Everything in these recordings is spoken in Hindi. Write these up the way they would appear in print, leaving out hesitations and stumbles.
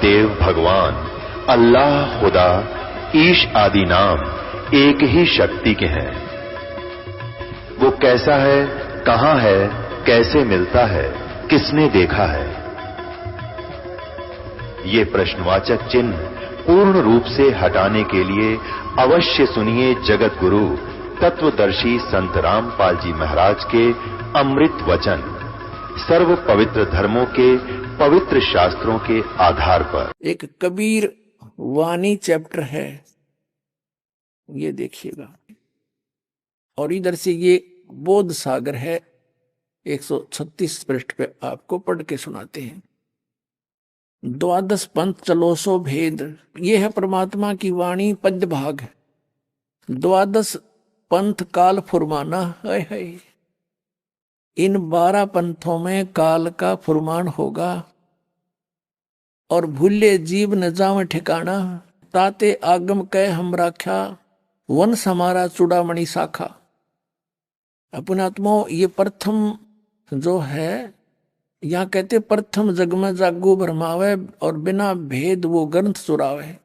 देव भगवान अल्लाह, खुदा, ईश आदि नाम एक ही शक्ति के हैं। वो कैसा है, कहां है, कैसे मिलता है, किसने देखा है? ये प्रश्नवाचक चिन्ह पूर्ण रूप से हटाने के लिए अवश्य सुनिए जगत गुरु तत्वदर्शी संत रामपाल जी महाराज के अमृत वचन, सर्व पवित्र धर्मों के पवित्र शास्त्रों के आधार पर। एक कबीर वाणी चैप्टर है, ये देखिएगा। और इधर से ये बोध सागर है, 136 पृष्ठ पे आपको पढ़ के सुनाते हैं। द्वादश पंथ चलो सो भेद, ये है परमात्मा की वाणी, पद्य भाग है। द्वादश पंथ काल फुरमाना, है इन 12 पंथों में काल का फुरमान होगा। और भूले जीव न जाव ठिकाना, ताते आगम कह हम राख्या, वंश हमारा चूड़ामणि शाखा। अपनात्मो, ये प्रथम जो है, यहाँ कहते प्रथम जग में जागू भरमावे और बिना भेद वो ग्रंथ चुरावे।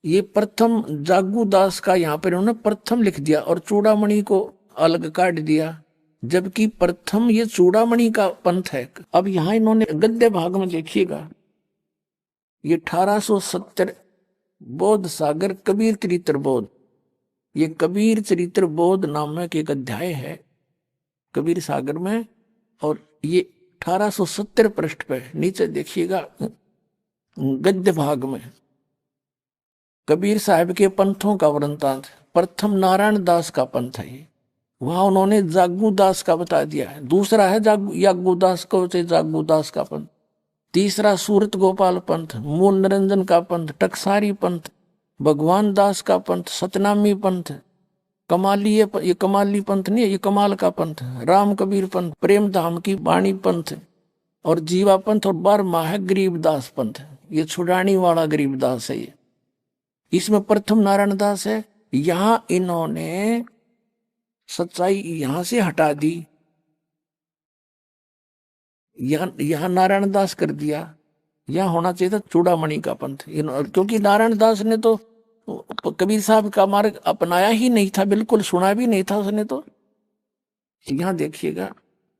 ये प्रथम जागू दास का यहाँ पर उन्होंने प्रथम लिख दिया और चूड़ामणि को अलग काट दिया, जबकि प्रथम ये चूड़ामणि का पंथ है। अब यहाँ इन्होंने गद्य भाग में देखिएगा, ये 1870 बोध सागर कबीर चरित्र बोध, ये कबीर चरित्र बोध नामक एक अध्याय है कबीर सागर में। और ये 1870 पृष्ठ पे नीचे देखिएगा गद्य भाग में कबीर साहब के पंथों का वृंतांत। प्रथम नारायण दास का पंथ है ये, वहां उन्होंने जागू दास का बता दिया है। दूसरा है यागू दास को जागू दास का पंथ। तीसरा सूरत गोपाल पंथ, मूल निरंजन का पंथ, टकसारी पंथ, भगवान दास का पंथ, सतनामी पंथ, कमाली, ये कमाली पंथ नहीं है, ये कमाल का पंथ, राम कबीर पंथ, प्रेम धाम की वाणी पंथ, और जीवा पंथ, और 12वां है गरीबदास पंथ, ये छुड़ानी वाला गरीबदास है। ये इसमें प्रथम नारायण दास है। यहां इन्होंने सच्चाई यहां से हटा दी, यहां नारायण दास कर दिया। यहां होना चाहिए था चूड़ामणि का पंथ, क्योंकि नारायण दास ने तो कबीर साहब का मार्ग अपनाया ही नहीं था, बिल्कुल सुना भी नहीं था उसने तो। यहां देखिएगा।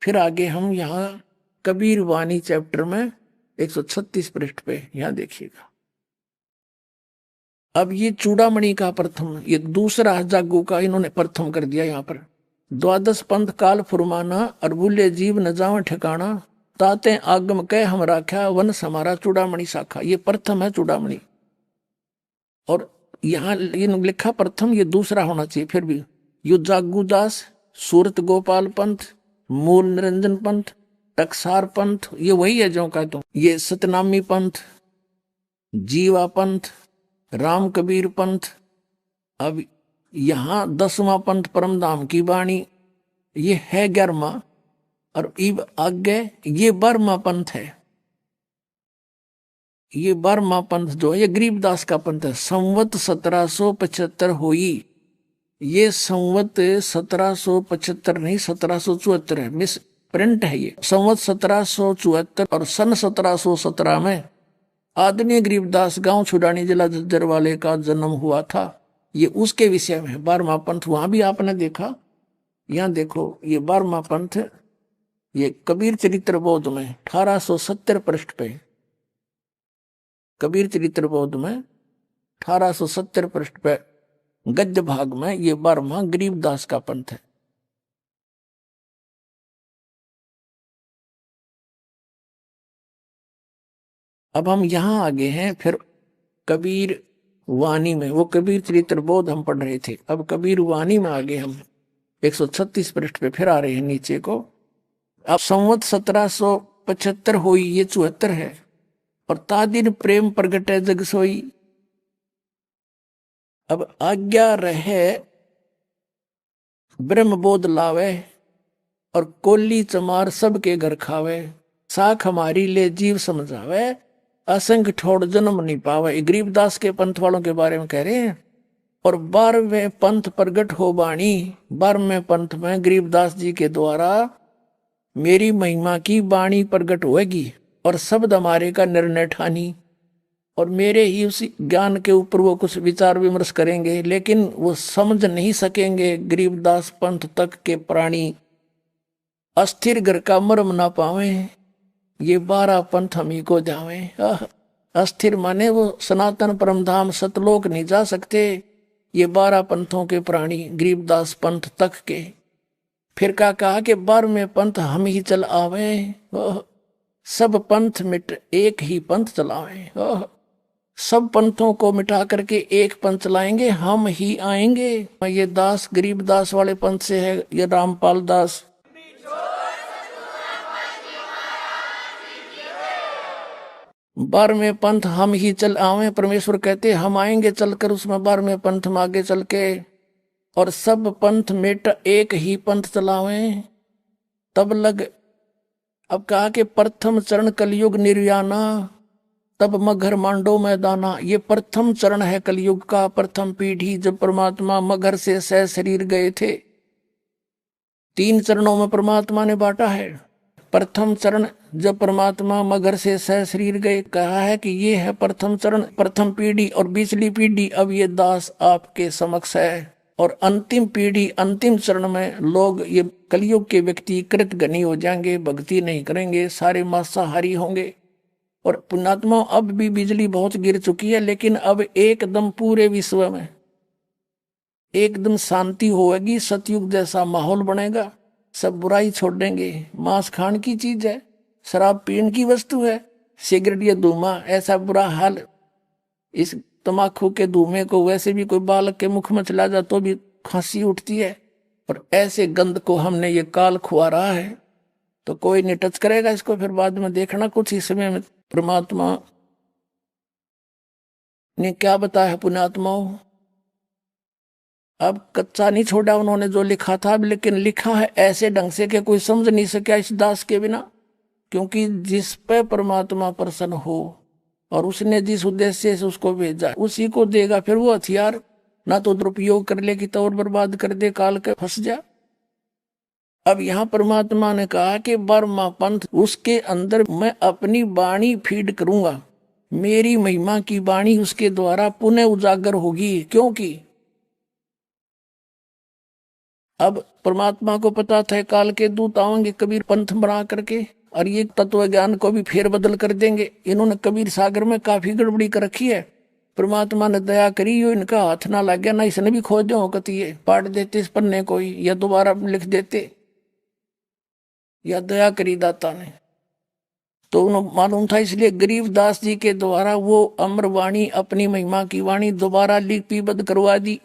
फिर आगे हम यहाँ कबीर वाणी चैप्टर में 136 पृष्ठ पे यहां देखिएगा। अब ये चूड़ामणि का प्रथम, ये दूसरा जागू का इन्होंने प्रथम कर दिया। यहाँ पर द्वादश पंथ काल फुरमाना, अरबुल्य जीव न जाव ठिकाना, ताते आगम कह हम राख्या, वंश हमारा चूड़ामणि शाखा। ये प्रथम है चूड़ामणि, और यहाँ लिखा प्रथम, ये दूसरा होना चाहिए। फिर भी यु जागू दास, सूरत गोपाल पंथ, मूल निरंजन पंथ, टकसार पंथ, ये वही है जो का तो। ये सतनामी पंथ, जीवा पंथ, राम कबीर पंथ। अब यहाँ 10वां पंथ परमधाम की वाणी, ये है 11वां, और इब आगे ये 12वां पंथ है। ये 12वां पंथ जो है ये गरीबदास का पंथ है। संवत 1775 हुई, ये संवत 1775 नहीं 1774 है, मिस प्रिंट है ये। संवत 1774 और सन 1717 में आदरणीय गरीबदास गांव छुड़ानी जिला झज्जर वाले का जन्म हुआ था। ये उसके विषय में 12वां पंथ, वहां भी आपने देखा। यहाँ देखो ये 12वां पंथ, ये कबीर चरित्र बोध में 1870 पृष्ठ पे, कबीर चरित्र बोध में 1870 पृष्ठ पे गद्य भाग में ये 12वां गरीबदास का पंथ है। अब हम यहां आगे हैं फिर कबीर वाणी में, वो कबीर चरित्र बोध हम पढ़ रहे थे, अब कबीर वाणी में आगे हम 136 पृष्ठ पे फिर आ रहे हैं नीचे को। अब संवत 1775 हुई, ये 74 है। और तादिन प्रेम प्रगटे जग सोई, अब आज्ञा रहे ब्रह्म बोध लावे, और कोली चमार सबके घर खावे, साख हमारी ले जीव समझावे, असंख्य ठोड़ जन्म नहीं पावे। गरीबदास के पंथ वालों के बारे में कह रहे हैं। और 12वें पंथ प्रगट हो बाणी, 12वें पंथ में गरीबदास जी के द्वारा मेरी महिमा की बाणी प्रगट होगी, और शब्द हमारे का निर्णय ठानी। और मेरे ही उसी ज्ञान के ऊपर वो कुछ विचार विमर्श करेंगे, लेकिन वो समझ नहीं सकेंगे गरीबदास पंथ तक के प्राणी अस्थिर घर का मर्म ना पावे, ये 12 पंथ हम ही को जावे। अस्थिर माने वो सनातन परमधाम सतलोक नहीं जा सकते, ये 12 पंथों के प्राणी गरीबदास पंथ तक के। फिर क्या कहा कि 12वें पंथ हम ही चल आवे, सब पंथ मिट एक ही पंथ चलावे। सब पंथों को मिटा करके एक पंथ चलाएंगे, हम ही आएंगे। ये दास गरीबदास वाले पंथ से है, ये रामपाल दास। बारहवें पंथ हम ही चल आवे, परमेश्वर कहते हम आएंगे चलकर उसमें 12वें पंथ में आगे चल के, और सब पंथ मिट एक ही पंथ चलावे। तब लग, अब कहा कि प्रथम चरण कलयुग निर्याना, तब मगर मांडो मैदाना। ये प्रथम चरण है कलयुग का, प्रथम पीढ़ी जब परमात्मा मगर से सह शरीर गए थे। 3 चरणों में परमात्मा ने बांटा है। प्रथम चरण जब परमात्मा मगर से सह शरीर गए, कहा है कि ये है प्रथम चरण, प्रथम पीढ़ी। और 20वीं पीढ़ी अब ये दास आपके समक्ष है। और अंतिम पीढ़ी, अंतिम चरण में लोग, ये कलयुग के व्यक्ति कृतघ्नी हो जाएंगे, भक्ति नहीं करेंगे, सारे मांसाहारी होंगे। और पुण्यात्मा अब भी बिजली बहुत गिर चुकी है, लेकिन अब एकदम पूरे विश्व में एकदम शांति होगी, सतयुग जैसा माहौल बनेगा। सब बुराई छोड़ देंगे। मांस खान की चीज है, शराब पीने की वस्तु है, सिगरेट या धूमा ऐसा बुरा हाल। इस तमाकू के धूमे को वैसे भी कोई बालक के मुख में चला जा तो भी खांसी उठती है, और ऐसे गंध को हमने ये काल खुआ रहा है, तो कोई नहीं टच करेगा इसको। फिर बाद में देखना कुछ ही समय में परमात्मा ने क्या बताया पुण्यात्माओं। अब कच्चा नहीं छोड़ा उन्होंने जो लिखा था, लेकिन लिखा है ऐसे ढंग से कि कोई समझ नहीं सका इस दास के बिना। क्योंकि जिस पे परमात्मा प्रसन्न हो और उसने जिस उद्देश्य से उसको भेजा उसी को देगा। फिर वो हथियार ना तो दुरुपयोग कर ले कि तो और बर्बाद कर दे, काल के फंस जा। अब यहाँ परमात्मा ने कहा कि 12वां पंथ, उसके अंदर मैं अपनी वाणी फीड करूंगा, मेरी महिमा की वाणी उसके द्वारा पुनः उजागर होगी। क्योंकि अब परमात्मा को पता था काल के दूत आएंगे कबीर पंथ बना करके, और ये तत्व ज्ञान को भी फेर बदल कर देंगे। इन्होंने कबीर सागर में काफी गड़बड़ी कर रखी है। परमात्मा ने दया करी, यो इनका हाथ ना लग गया, ना इसने भी खोज दो कतिये पाट देते इस पन्ने को ही, या दोबारा लिख देते, या दया करी दाता ने। तो उन्हें मालूम था, इसलिए गरीबदास जी के द्वारा वो अमर वाणी, अपनी महिमा की वाणी दोबारा लिपिबद्ध करवा दी।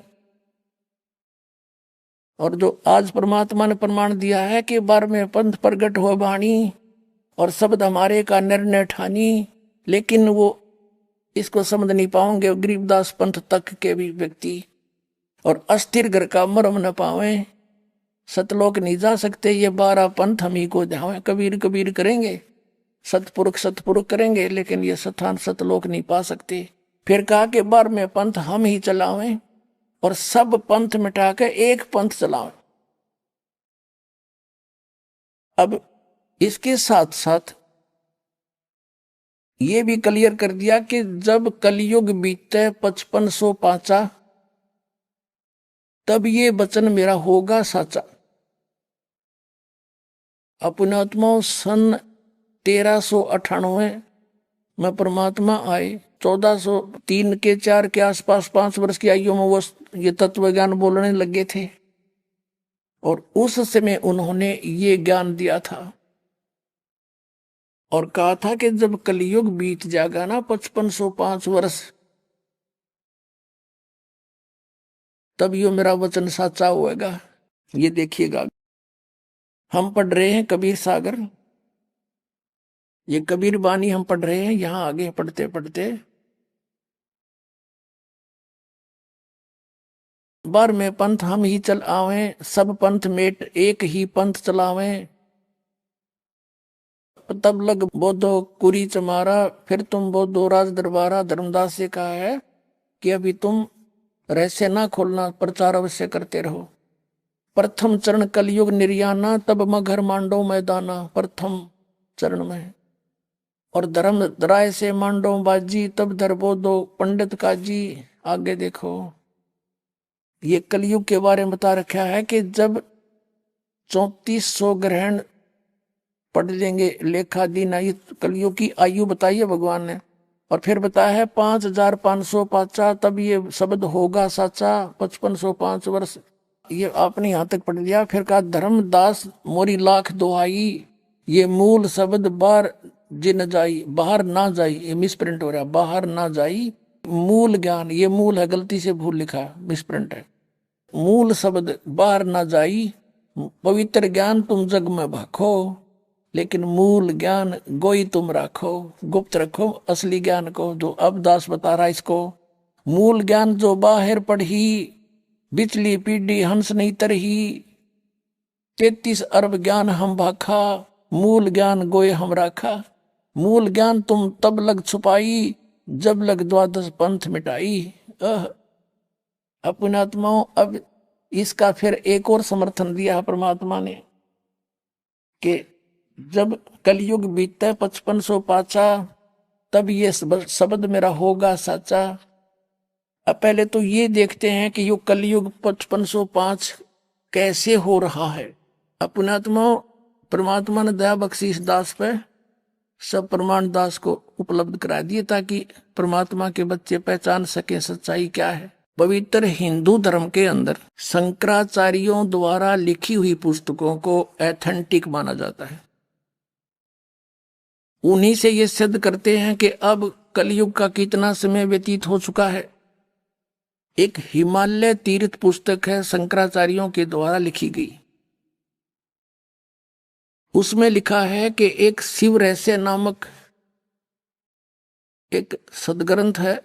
और जो आज परमात्मा ने प्रमाण दिया है कि 12वें पंथ प्रगट हुआ वाणी और शब्द हमारे का निर्णय ठानी, लेकिन वो इसको समझ नहीं पाओगे गरीबदास पंथ तक के भी व्यक्ति। और अस्थिर घर का मर्म न पावे, सतलोक नहीं जा सकते, ये 12 पंथ हम ही को जावे। कबीर कबीर करेंगे, सतपुरुष सतपुरुष करेंगे, लेकिन ये स्थान सतलोक नहीं पा सकते। फिर कहा कि 12वें पंथ हम ही चलावें और सब पंथ मिटा के एक पंथ चलावें। अब इसके साथ साथ ये भी क्लियर कर दिया कि जब कलयुग बीते 5500 पांचा, तब ये वचन मेरा होगा साचा। अपनात्मा सन 1398 में परमात्मा आए। 1403 के 4 के आसपास 5 वर्ष की आयु में वो ये तत्व ज्ञान बोलने लगे थे, और उस समय उन्होंने ये ज्ञान दिया था और कहा था कि जब कलयुग बीत जाएगा ना 5505 वर्ष, तब यो मेरा वचन साचा होएगा। ये देखिएगा, हम पढ़ रहे हैं कबीर सागर, ये कबीर बानी हम पढ़ रहे हैं। यहां आगे पढ़ते पढ़ते 12वें पंथ हम ही चल आवे, सब पंथ मेट एक ही पंथ चलावे। तब लग बोधो कुरी चमारा, फिर तुम बोधो राज दरबारा। धर्मदास से कहा है कि अभी तुम रहस्य ना खोलना, प्रचार अवश्य करते रहो। प्रथम चरण कलयुग निर्याना, तब मगर मांडो मैदाना। प्रथम चरण में और धर्म राय से मांडो बाजी, तब धरबो दो पंडित का जी। आगे देखो, ये कलयुग के बारे में बता रखा है कि जब 3400 ग्रहण पढ़ लेंगे, लेखा दिन आई, कलयुग की आयु बताई है भगवान ने। और फिर बताया है 5505 तब ये शब्द होगा साचा, 5505 वर्ष। ये आपने यहां तक पढ़ लिया। फिर कहा धर्मदास मोरी लाख दुहाई, ये मूल शब्द बाहर जिन जाई, बाहर ना जाई, ये मिसप्रिंट हो रहा है, बाहर ना जाई मूल ज्ञान, ये मूल है, गलती से भूल लिखा, मिसप्रिंट है। मूल शब्द बाहर ना जाई, पवित्र ज्ञान तुम जग में भाखो, लेकिन मूल ज्ञान गोई तुम राखो, गुप्त रखो असली ज्ञान को। जो अब दास बता रहा इसको, मूल ज्ञान जो बाहर पढ़ी, बिचली पीढ़ी हंस नहीं तरही, 33 अरब ज्ञान हम भाखा, मूल ज्ञान गोए हम राखा। मूल ज्ञान तुम तब लग छुपाई, जब लग द्वादश पंथ मिटाई। अपनात्माओं, अब इसका फिर एक और समर्थन दिया परमात्मा ने कि जब कलयुग बीतता है 5500 पाचा, तब ये शब्द मेरा होगा साचा। अब पहले तो ये देखते हैं कि यो कलयुग 5505 कैसे हो रहा है। अपनात्मा परमात्मा ने दया बख्शी इस दास पे, सब प्रमाण दास को उपलब्ध करा दिए ताकि परमात्मा के बच्चे पहचान सके सच्चाई क्या है। पवित्र हिंदू धर्म के अंदर शंकराचार्यों द्वारा लिखी हुई पुस्तकों को एथेंटिक माना जाता है। उन्हीं से ये सिद्ध करते हैं कि अब कलयुग का कितना समय व्यतीत हो चुका है। एक हिमालय तीर्थ पुस्तक है, शंकराचार्यों के द्वारा लिखी गई। उसमें लिखा है कि एक शिव रहस्य नामक एक सदग्रंथ है,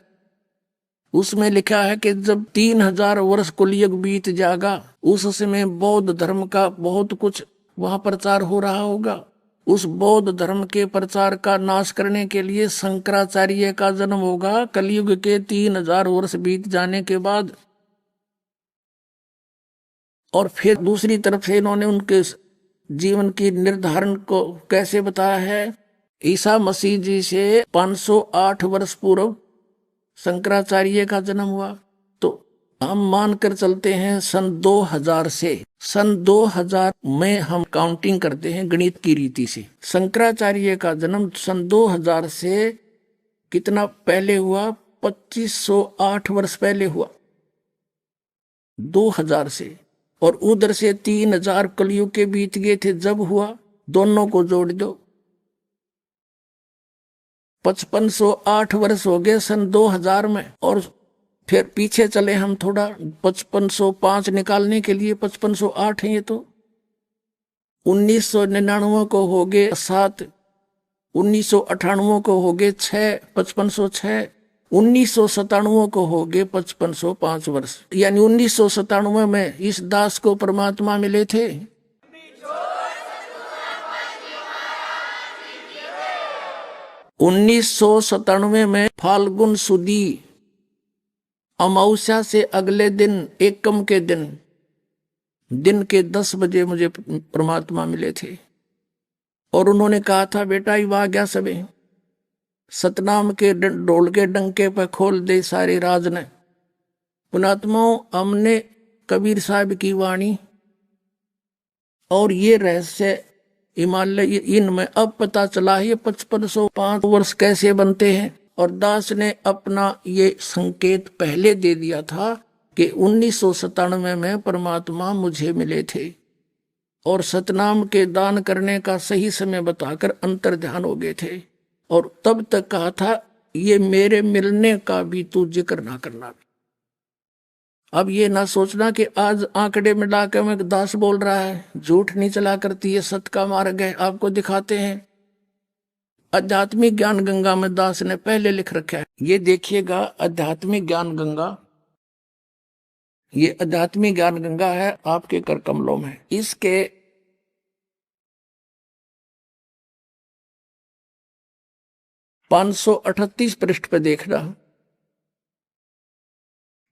उसमें लिखा है कि जब 3000 वर्ष कलयुग बीत जाएगा, उस समय बौद्ध धर्म का बहुत कुछ वहां प्रचार हो रहा होगा। उस बौद्ध धर्म के प्रचार का नाश करने के लिए शंकराचार्य का जन्म होगा कलयुग के 3000 वर्ष बीत जाने के बाद। और फिर दूसरी तरफ से इन्होंने उनके जीवन की निर्धारण को कैसे बताया है। ईसा मसीह जी से 508 वर्ष पूर्व शंकराचार्य का जन्म हुआ, तो हम मानकर चलते हैं सन 2000 से, सन 2000 में हम काउंटिंग करते हैं गणित की रीति से। शंकराचार्य का जन्म सन 2000 से कितना पहले हुआ, 2508 वर्ष पहले हुआ 2000 से। और उधर से 3000 कलयुग के बीत गए थे जब हुआ, दोनों को जोड़ दो 5508 वर्ष हो गए सन 2000 में। और फिर पीछे चले हम थोड़ा, 5505 निकालने के लिए 5508 है ये तो। 1999 को हो गए 7, 1998 को हो गए 6, 5506, 1997 को हो गए 5505 वर्ष। यानी 1997 में इस दास को परमात्मा मिले थे। 1997 में फाल्गुन सुदी अमावस्या से अगले दिन एकम के दिन के 10 बजे मुझे परमात्मा मिले थे। और उन्होंने कहा था, बेटा ये आ गया सबे, सतनाम के ढोल के डंके पर खोल दे सारे राज ने। पुणात्माओं, हमने कबीर साहब की वाणी और ये रहस्य हिमालय इनमें अब पता चला है 5505 वर्ष कैसे बनते हैं। और दास ने अपना ये संकेत पहले दे दिया था कि 1997 में परमात्मा मुझे मिले थे और सतनाम के दान करने का सही समय बताकर अंतर ध्यान हो गए थे। और तब तक कहा था ये मेरे मिलने का भी तू जिक्र ना करना। अब ये ना सोचना कि आज आंकड़े में लाकर मैं दास बोल रहा है, झूठ नहीं चला करती है, सत्य का मार्ग है। आपको दिखाते हैं आध्यात्मिक ज्ञान गंगा में दास ने पहले लिख रखा है। ये देखिएगा आध्यात्मिक ज्ञान गंगा, ये आध्यात्मिक ज्ञान गंगा है आपके कर कमलों में। इसके 538 पृष्ठ पे देखना,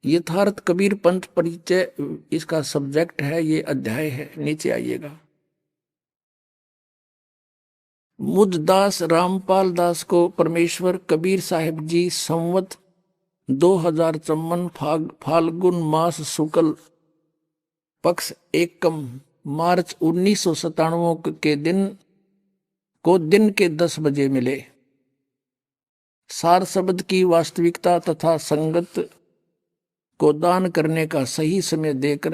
यथार्थ कबीर पंथ परिचय इसका सब्जेक्ट है, ये अध्याय है। नीचे आइएगा, मुददास रामपाल दास को परमेश्वर कबीर साहिब जी संवत 2054 फाल्गुन मास शुक्ल पक्ष एकम मार्च 1997 के दिन के 10 बजे मिले। सार शब्द की वास्तविकता तथा संगत को दान करने का सही समय देकर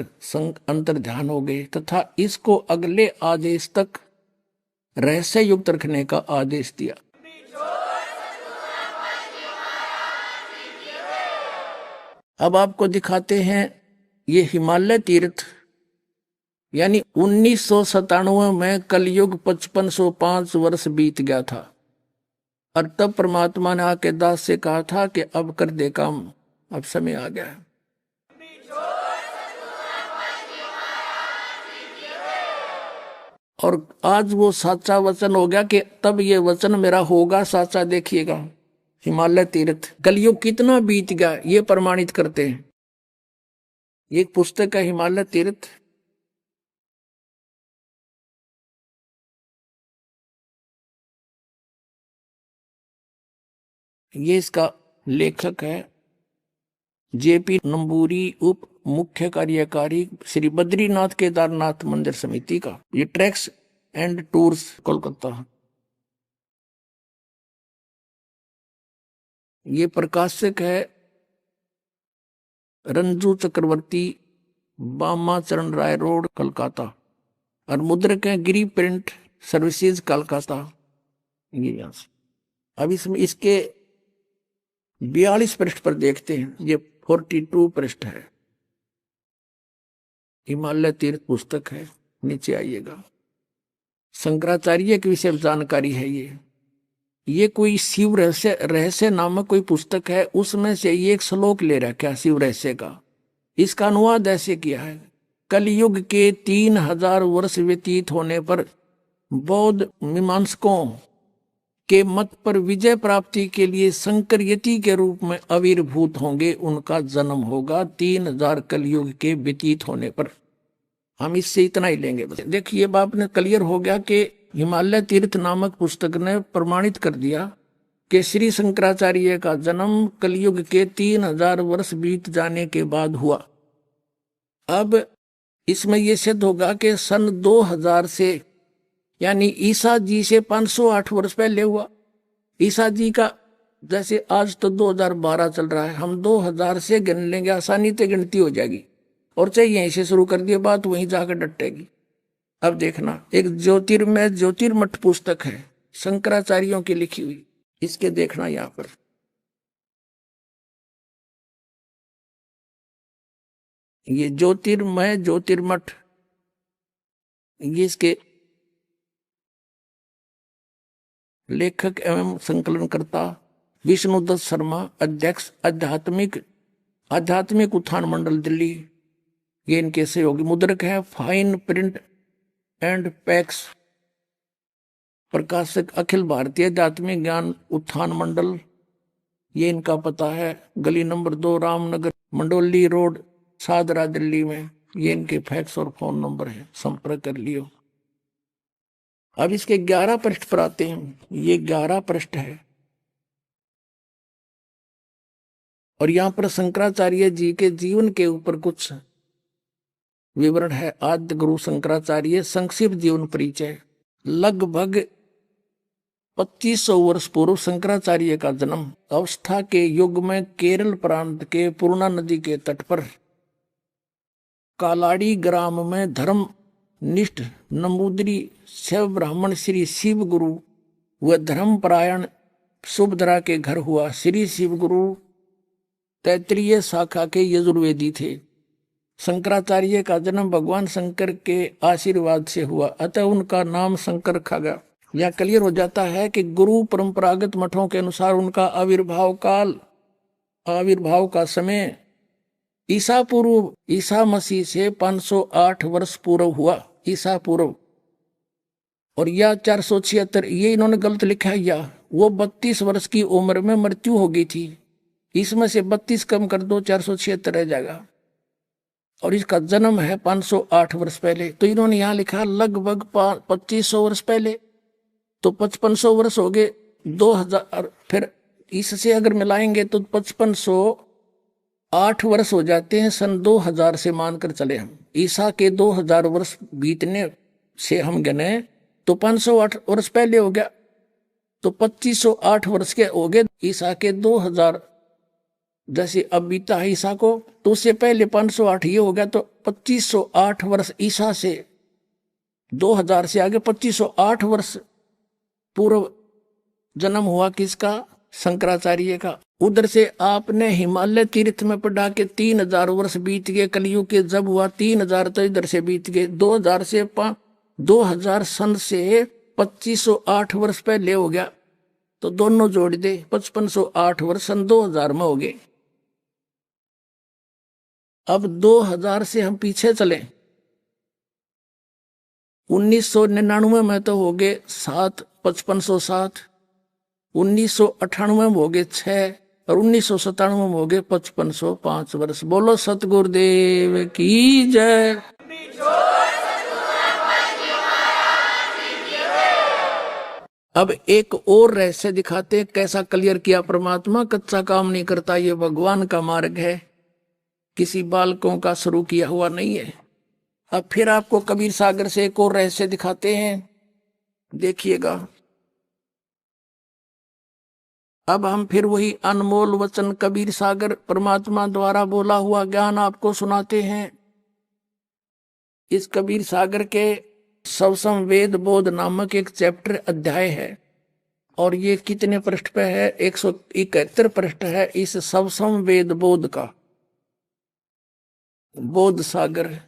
अंतर ध्यान हो गए तथा इसको अगले आदेश तक रहस्य युक्त रखने का आदेश दिया। अब आपको दिखाते हैं ये हिमालय तीर्थ, यानी 1997 में कलयुग 5505 वर्ष बीत गया था और तब परमात्मा ने आके दास से कहा था कि अब कर दे काम, अब समय आ गया है। और आज वो साचा वचन हो गया कि तब ये वचन मेरा होगा साचा। देखिएगा हिमालय तीर्थ, कलयुग कितना बीत गया ये प्रमाणित करते हैं। एक पुस्तक है हिमालय तीर्थ, ये इसका लेखक है जेपी नंबूरी, उप मुख्य कार्यकारी श्री बद्रीनाथ केदारनाथ मंदिर समिति का। ये ट्रैक्स एंड टूर्स कोलकाता। ये प्रकाशक है रंजू चक्रवर्ती, बामा चरण राय रोड, कलकत्ता। और मुद्रक है गिरी प्रिंट सर्विसेज, कलकत्ता। ये यहां से अब इसमें इसके 42 पृष्ठ पर देखते हैं, ये 42 पृष्ठ है। हिमालय तीर्थ पुस्तक है, नीचे आइएगा। शंकराचार्य के विषय जानकारी है। ये कोई शिव रहस्य नामक कोई पुस्तक है, उसमें से ये एक श्लोक ले रखा शिव रहस्य का। इसका अनुवाद ऐसे किया है, कलयुग के 3000 वर्ष व्यतीत होने पर बौद्ध मीमांसकों के मत पर विजय प्राप्ति के लिए शंकर यति के रूप में आविर्भूत होंगे, उनका जन्म होगा 3000 कलयुग के व्यतीत होने पर। हम इससे इतना ही लेंगे बस। देखिए बाप ने क्लियर हो गया कि हिमालय तीर्थ नामक पुस्तक ने प्रमाणित कर दिया कि श्री शंकराचार्य का जन्म कलयुग के 3000 वर्ष बीत जाने के बाद हुआ। अब इसमें यह सिद्ध होगा कि सन 2000 से, यानी ईसा जी से 508 वर्ष पहले हुआ। ईसा जी का जैसे आज तो 2012 चल रहा है, हम 2000 से गिन लेंगे, आसानी से गिनती हो जाएगी। और चाहे यहीं से शुरू कर दिए बात वहीं जाकर डटेगी। अब देखना, एक ज्योतिर्मठ पुस्तक है शंकराचार्यों की लिखी हुई, इसके देखना यहां पर। ये ज्योतिर्मठ, ये इसके लेखक एवं संकलनकर्ता विष्णुदत्त शर्मा, अध्यक्ष आध्यात्मिक उत्थान मंडल दिल्ली, ये इनके सहयोगी। मुद्रक है फाइन प्रिंट एंड पैक्स। प्रकाशक अखिल भारतीय आध्यात्मिक ज्ञान उत्थान मंडल, ये इनका पता है, गली नंबर 2 रामनगर, मंडोली रोड, सादरा, दिल्ली में। ये इनके फैक्स और फोन नंबर है, संपर्क कर लियो। अब इसके 11 पृष्ठ पर आते हैं। ये 11 पृष्ठ है और यहां पर शंकराचार्य जी के जीवन के ऊपर कुछ विवरण है। आद्य गुरु शंकराचार्य संक्षिप्त जीवन परिचय। लगभग 2500 वर्ष पूर्व शंकराचार्य का जन्म अवस्था के युग में केरल प्रांत के पूर्णा नदी के तट पर कालाड़ी ग्राम में धर्म निष्ठ नंबूदरी शिव ब्राह्मण श्री शिव गुरु व धर्मपरायण सुभद्रा के घर हुआ। श्री शिव गुरु तैत्रीय शाखा के यजुर्वेदी थे। शंकराचार्य का जन्म भगवान शंकर के आशीर्वाद से हुआ, अतः उनका नाम शंकर रखा गया। यह क्लियर हो जाता है कि गुरु परंपरागत मठों के अनुसार उनका आविर्भाव का समय ईसा पूर्व, ईसा मसीह से 508 वर्ष पूर्व हुआ, ईसा पूर्व। और यह 476, ये इन्होंने गलत लिखा है, या वो 32 वर्ष की उम्र में मृत्यु हो गई थी। इसमें से 32 कम कर दो, 476 रह जाएगा। और इसका जन्म है 508 वर्ष पहले। तो इन्होंने यहां लिखा लगभग 2500 वर्ष पहले। तो 5500 वर्ष हो गए। 2000 फिर इससे अगर मिलाएंगे तो 5508 वर्ष हो जाते हैं सन 2000 से मानकर चले हम। ईसा के 2000 वर्ष बीतने से हम गिने तो 508 वर्ष पहले हो गया, तो 2508 वर्ष के हो गए ईसा के 2000 जैसे अब बीता है ईसा को, तो उससे पहले 508 ये हो गया, तो 2508 वर्ष ईसा से 2000 से आगे 2508 वर्ष पूर्व जन्म हुआ किसका? शंकराचार्य का। उधर से आपने हिमालय तीर्थ में पढ़ा के 3000 वर्ष बीत गए, कलयुग के जब हुआ 3000 तो इधर से बीत गए। 2000 सन से 2508 वर्ष पहले हो गया, तो दोनों जोड़ दे 5508 वर्ष सन 2000 में हो गए। अब 2000 से हम पीछे चले, 1999 में तो हो गए 5507, 1998 में हो गए 6 और 1997 में हो गए 5505 वर्ष। बोलो सतगुरुदेव की जय। अब एक और रहस्य दिखाते हैं, कैसा क्लियर किया परमात्मा। कच्चा काम नहीं करता, ये भगवान का मार्ग है, किसी बालकों का शुरू किया हुआ नहीं है। अब फिर आपको कबीर सागर से एक और रहस्य दिखाते हैं, देखिएगा। अब हम फिर वही अनमोल वचन कबीर सागर परमात्मा द्वारा बोला हुआ ज्ञान आपको सुनाते हैं। इस कबीर सागर के सवसम वेद बोध नामक एक चैप्टर अध्याय है, और ये कितने पृष्ठ पे है? 171 पृष्ठ है इस सवसम वेद बोध का। बोध सागर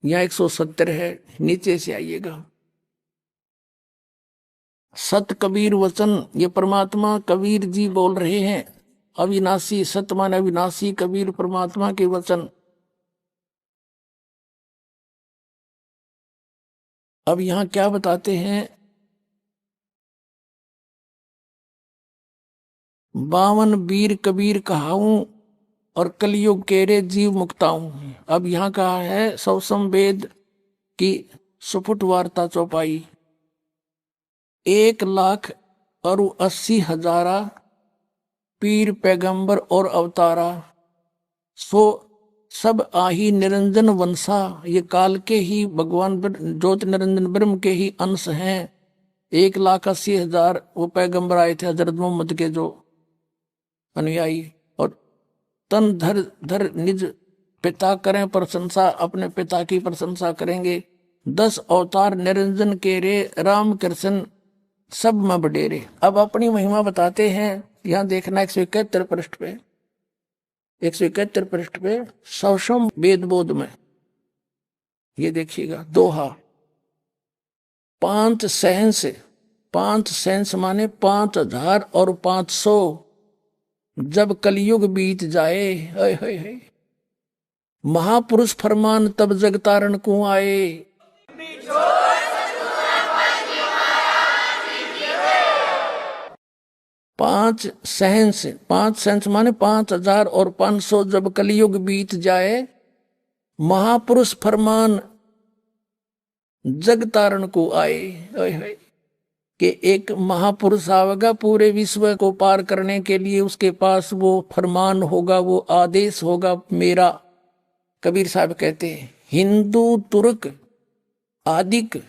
यहाँ 170 है, नीचे से आइएगा। सत कबीर वचन, ये परमात्मा कबीर जी बोल रहे हैं। अविनाशी, सत माने अविनाशी, कबीर परमात्मा के वचन। अब यहां क्या बताते हैं? 52 वीर कबीर कहाऊं और कलयुग केरे जीव मुक्ताऊं। अब यहां कहा है सवसम वेद की सुपुट वार्ता चौपाई। 1,80,000 पीर पैगंबर और अवतारा, सो सब आही निरंजन वंशा। ये काल के ही भगवान ज्योत निरंजन ब्रह्म के ही अंश हैं। 1,80,000 वो पैगंबर आए थे हजरत मोहम्मद के जो अनुयायी, और तन धर धर निज पिता करें प्रशंसा, अपने पिता की प्रशंसा करेंगे। 10 अवतार निरंजन के रे, राम कृष्ण सब में बडेरे। अब अपनी महिमा बताते हैं, यहां देखना 171 पृष्ठ पे, 171 पृष्ठ पे सवसम वेद बोध में ये देखिएगा। दोहा 5 सहंस, 5 सहंस माने 5000 और 500 जब कलयुग बीत जाए, हाय हाय हाय, महापुरुष फरमान तब जग तारण को आए। 5 सहंस, 5 सहंस माने 5000 और 500 जब कलयुग बीत जाए, महापुरुष फरमान जग तारण को आए। कि एक महापुरुष आवेगा पूरे विश्व को पार करने के लिए, उसके पास वो फरमान होगा, वो आदेश होगा मेरा। कबीर साहब कहते हैं हिंदू तुर्क आदिक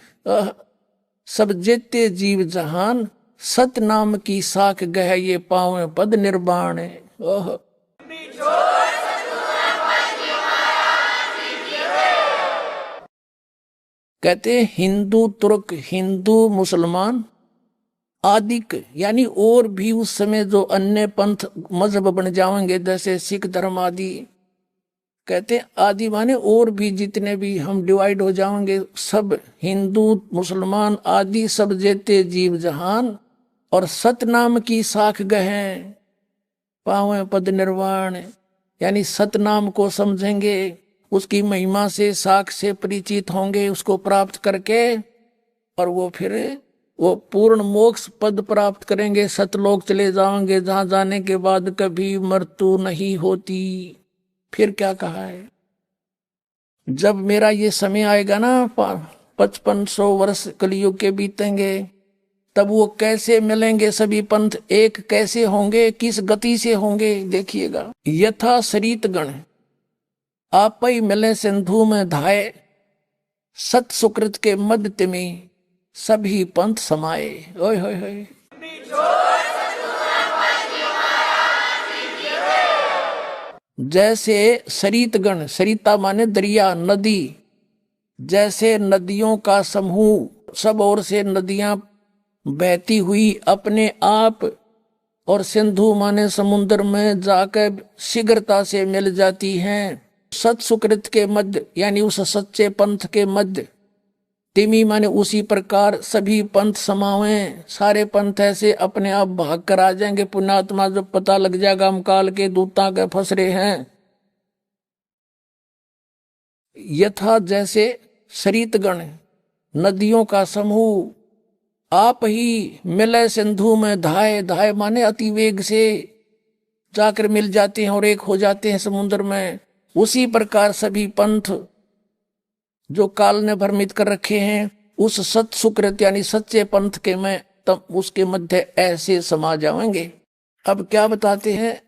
सब जेते जीव जहान, सत नाम की साख गह ये पावे पद निर्वाण। कहते हिंदू तुर्क, हिंदू मुसलमान आदिक यानी और भी उस समय जो अन्य पंथ मजहब बन जाएंगे जैसे सिख धर्म आदि, कहते आदि माने और भी जितने भी हम डिवाइड हो जाएंगे, सब हिंदू मुसलमान आदि सब जेते जीव जहान, और सतनाम की साख गहें पावे पद निर्वाण। यानी सतनाम को समझेंगे, उसकी महिमा से साख से परिचित होंगे, उसको प्राप्त करके और वो फिर वो पूर्ण मोक्ष पद प्राप्त करेंगे, सतलोक चले जाएंगे जहां जाने के बाद कभी मृत्यु नहीं होती। फिर क्या कहा है? जब मेरा ये समय आएगा ना 5500 वर्ष कलयुग के बीतेंगे, तब वो कैसे मिलेंगे सभी पंथ, एक कैसे होंगे, किस गति से होंगे, देखिएगा। यथा सरित गण आप ही मिले सिंधु में धाये, सत सुकृत के मध्य तिमि सभी पंथ समाये। ओए होए होए। जैसे सरितगण, सरिता माने दरिया, नदी, जैसे नदियों का समूह सब ओर से नदियां बहती हुई अपने आप और सिंधु माने समुद्र में जाकर शीघ्रता से मिल जाती हैं, सत सुकृत के मध्य यानी उस सच्चे पंथ के मध्य, तिमी माने उसी प्रकार सभी पंथ समावें, सारे पंथ ऐसे अपने आप भाग कर आ जाएंगे। पुण्यात्मा जब पता लग जाएगा हम काल के दूता के फंस रहे हैं। यथा जैसे सरितगण नदियों का समूह आप ही मिले सिंधु में धाये, धाये माने अति वेग से जाकर मिल जाते हैं और एक हो जाते हैं समुद्र में, उसी प्रकार सभी पंथ जो काल ने भ्रमित कर रखे हैं उस सत सुकृत यानी सच्चे पंथ के में तब उसके मध्य ऐसे समा जाएंगे। अब क्या बताते हैं,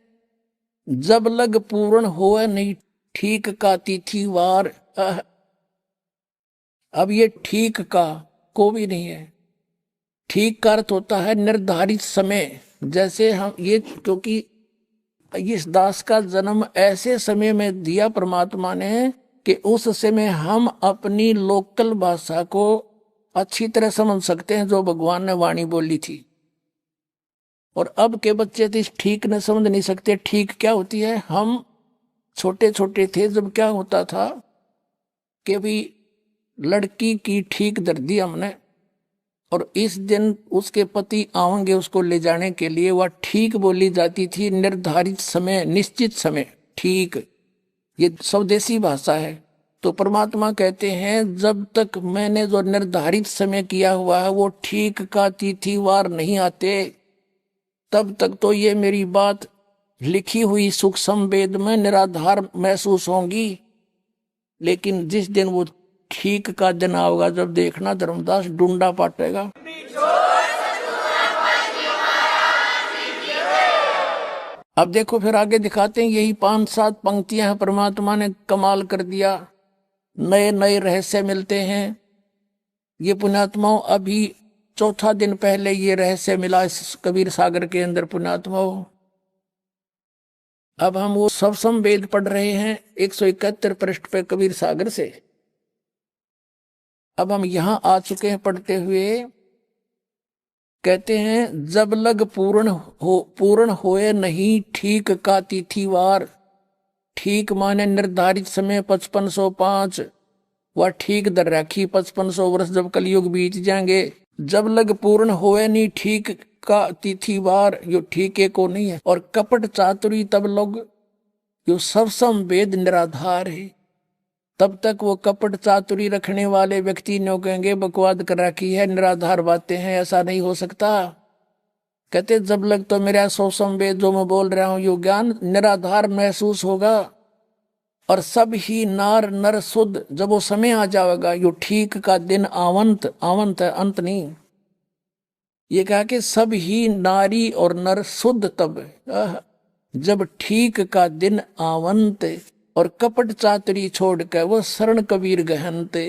जब लग पूर्ण हो नहीं ठीक का तिथि वार। अब ये ठीक का को भी नहीं है, ठीक का अर्थ होता है निर्धारित समय। जैसे हम ये, क्योंकि इस दास का जन्म ऐसे समय में दिया परमात्मा ने कि उस समय हम अपनी लोकल भाषा को अच्छी तरह समझ सकते हैं जो भगवान ने वाणी बोली थी। और अब के बच्चे तो इस ठीक न समझ नहीं सकते। ठीक क्या होती है, हम छोटे छोटे थे जब क्या होता था कि भी लड़की की ठीक दर दी हमने और इस दिन उसके पति आएंगे उसको ले जाने के लिए, वह ठीक बोली जाती थी, निर्धारित समय, निश्चित समय, ठीक। ये स्वदेशी भाषा है। तो परमात्मा कहते हैं जब तक मैंने जो निर्धारित समय किया हुआ है वो ठीक का तिथिवार नहीं आते तब तक तो ये मेरी बात लिखी हुई सूक्ष्म वेद में निराधार महसूस होंगी। लेकिन जिस दिन वो ठीक का दिन आओगा, जब देखना धर्मदास डूंडा पाटेगा। अब देखो फिर आगे दिखाते हैं, यही 5-7 पंक्तियां हैं, परमात्मा ने कमाल कर दिया, नए नए रहस्य मिलते हैं। ये पुण्यात्माओं अभी 4था दिन पहले ये रहस्य मिला इस कबीर सागर के अंदर पुण्यात्माओं। अब हम वो सवसम वेद पढ़ रहे हैं 171 पृष्ठ पे कबीर सागर से। अब हम यहां आ चुके हैं पढ़ते हुए, कहते हैं जब लग पूर्ण होए नहीं ठीक का तिथिवार। ठीक माने निर्धारित समय 5505, वह ठीक दर राखी 5500 वर्ष जब कलयुग बीत जाएंगे। जब लग पूर्ण होए नहीं ठीक का तिथिवार, यो ठीके को नहीं है। और कपट चातुरी तब लोग, यो सबसम वेद निराधार है। तब तक वो कपट चातुरी रखने वाले व्यक्ति ने कहेंगे बकवाद कर रखी है, निराधार बातें हैं, ऐसा नहीं हो सकता। कहते जब लग तो मेरा सौसम वेद जो मैं बोल रहा हूं यो ज्ञान निराधार महसूस होगा। और सब ही नार नर शुद्ध, जब वो समय आ जाएगा यो ठीक का दिन आवंत, आवंत है अंत नहीं, ये कहा कि सब ही नारी और नर शुद्ध तब जब ठीक का दिन आवंत और कपट चातुरी छोड़ कर वो शरण कबीर गहनते।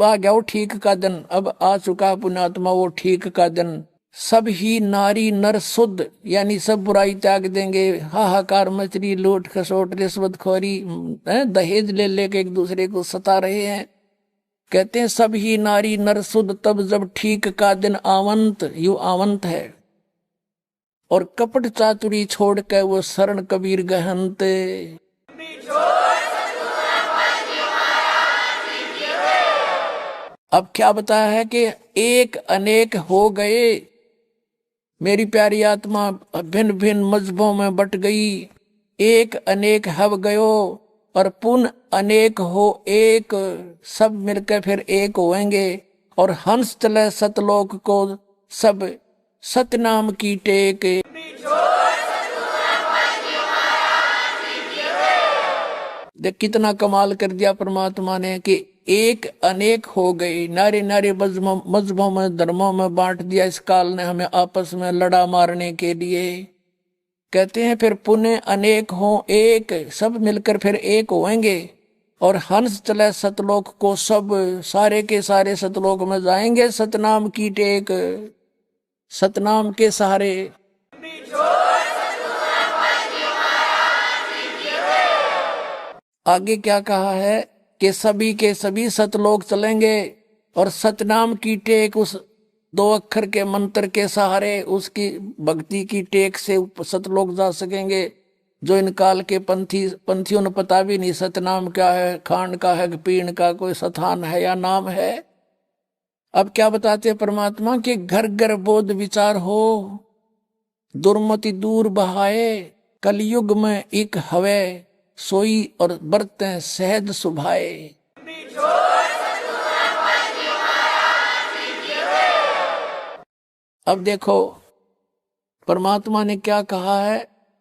आ गया वो ठीक का दिन, अब आ चुका पुण्यात्मा वो ठीक का दिन। सब ही नारी नर शुद्ध यानी सब बुराई त्याग देंगे, हाहाकार मचरी, लूट खसोट रिश्वत खोरी, दहेज ले लेके एक दूसरे को सता रहे हैं। कहते हैं सब ही नारी नर शुद्ध तब जब ठीक का दिन आवंत, यू आवंत है। और कपट चातुरी छोड़ कर वो शरण कबीर गहनते। अब क्या बताया है कि एक अनेक हो गए, मेरी प्यारी आत्मा भिन्न भिन्न मजहबों में बट गई, एक अनेक हव गयो और पुन अनेक हो एक, सब मिलकर फिर एक होएंगे। और हंस चले सतलोक को सब सतनाम की टेक। देख कितना कमाल कर दिया परमात्मा ने कि एक अनेक हो गई। नारे नारे मजहबों में धर्मों में बांट दिया इस काल ने हमें आपस में लड़ा मारने के लिए। कहते हैं फिर पुण्य अनेक हो एक, सब मिलकर फिर एक होंगे और हंस चले सतलोक को, सब सारे के सारे सतलोक में जाएंगे सतनाम की टेक, सतनाम के सहारे। आगे क्या कहा है कि सभी के सभी सतलोक चलेंगे और सतनाम की टेक, उस 2 अक्षर के मंत्र के सहारे, उसकी भक्ति की टेक से सतलोक जा सकेंगे। जो इन काल के पंथियों ने पता भी नहीं सतनाम क्या है, खान का है, पीण का कोई स्थान है या नाम है। अब क्या बताते हैं परमात्मा के घर घर बोध विचार हो, दुर्मति दूर बहाए, कलयुग में एक हवे सोई और बरतें सहज सुभाए। अब देखो परमात्मा ने क्या कहा है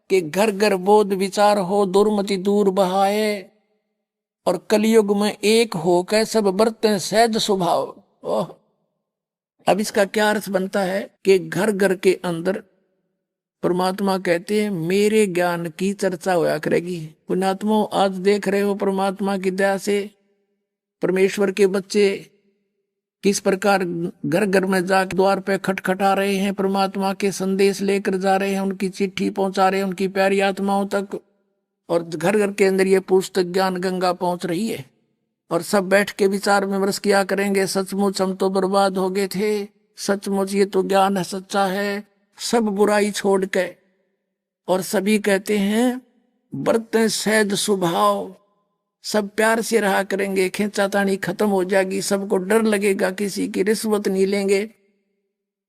कि घर घर बोध विचार हो, दुर्मति दूर बहाए और कलयुग में एक हो कै सब बरतें सहज स्वभाव। ओह, अब इसका क्या अर्थ बनता है कि घर घर के अंदर परमात्मा कहते हैं मेरे ज्ञान की चर्चा होया करेगी। पुण्यात्मा आज देख रहे हो परमात्मा की दया से परमेश्वर के बच्चे किस प्रकार घर घर में जाकर द्वार पे खटखटा रहे हैं, परमात्मा के संदेश लेकर जा रहे हैं, उनकी चिट्ठी पहुंचा रहे हैं उनकी प्यारी आत्माओं तक। और घर घर के अंदर ये पुस्तक ज्ञान गंगा पहुंच रही है और सब बैठ के विचार विमर्श किया करेंगे। सचमुच हम तो बर्बाद हो गए थे, सचमुच ये तो ज्ञान है, सच्चा है, सब बुराई छोड़ के। और सभी कहते हैं बरतें सहज स्वभाव, सब प्यार से रहा करेंगे, खींचातानी खत्म हो जाएगी, सबको डर लगेगा, किसी की रिश्वत नहीं लेंगे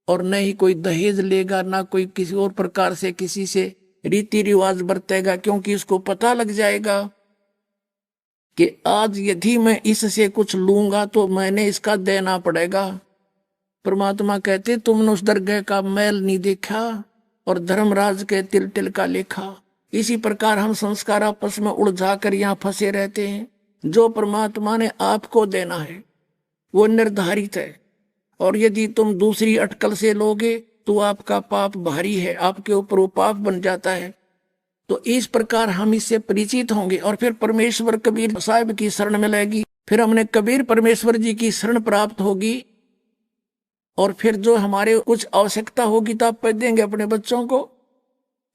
और न ही कोई दहेज लेगा, ना कोई किसी और प्रकार से किसी से रीति रिवाज बरतेगा, क्योंकि उसको पता लग जाएगा कि आज यदि मैं इससे कुछ लूंगा तो मैंने इसका देना पड़ेगा। परमात्मा कहते तुमने उस दरगाह का मैल नहीं देखा और धर्मराज के तिल तिल का लेखा। इसी प्रकार हम संस्कार आपस में उलझा कर यहाँ फंसे रहते हैं। जो परमात्मा ने आपको देना है वो निर्धारित है और यदि तुम दूसरी अटकल से लोगे तो आपका पाप भारी है, आपके ऊपर वो पाप बन जाता है। तो इस प्रकार हम इससे परिचित होंगे और फिर परमेश्वर कबीर साहिब की शरण मिलेगी, फिर हमने कबीर परमेश्वर जी की शरण प्राप्त होगी और फिर जो हमारे कुछ आवश्यकता होगी तो आप पैद देंगे अपने बच्चों को।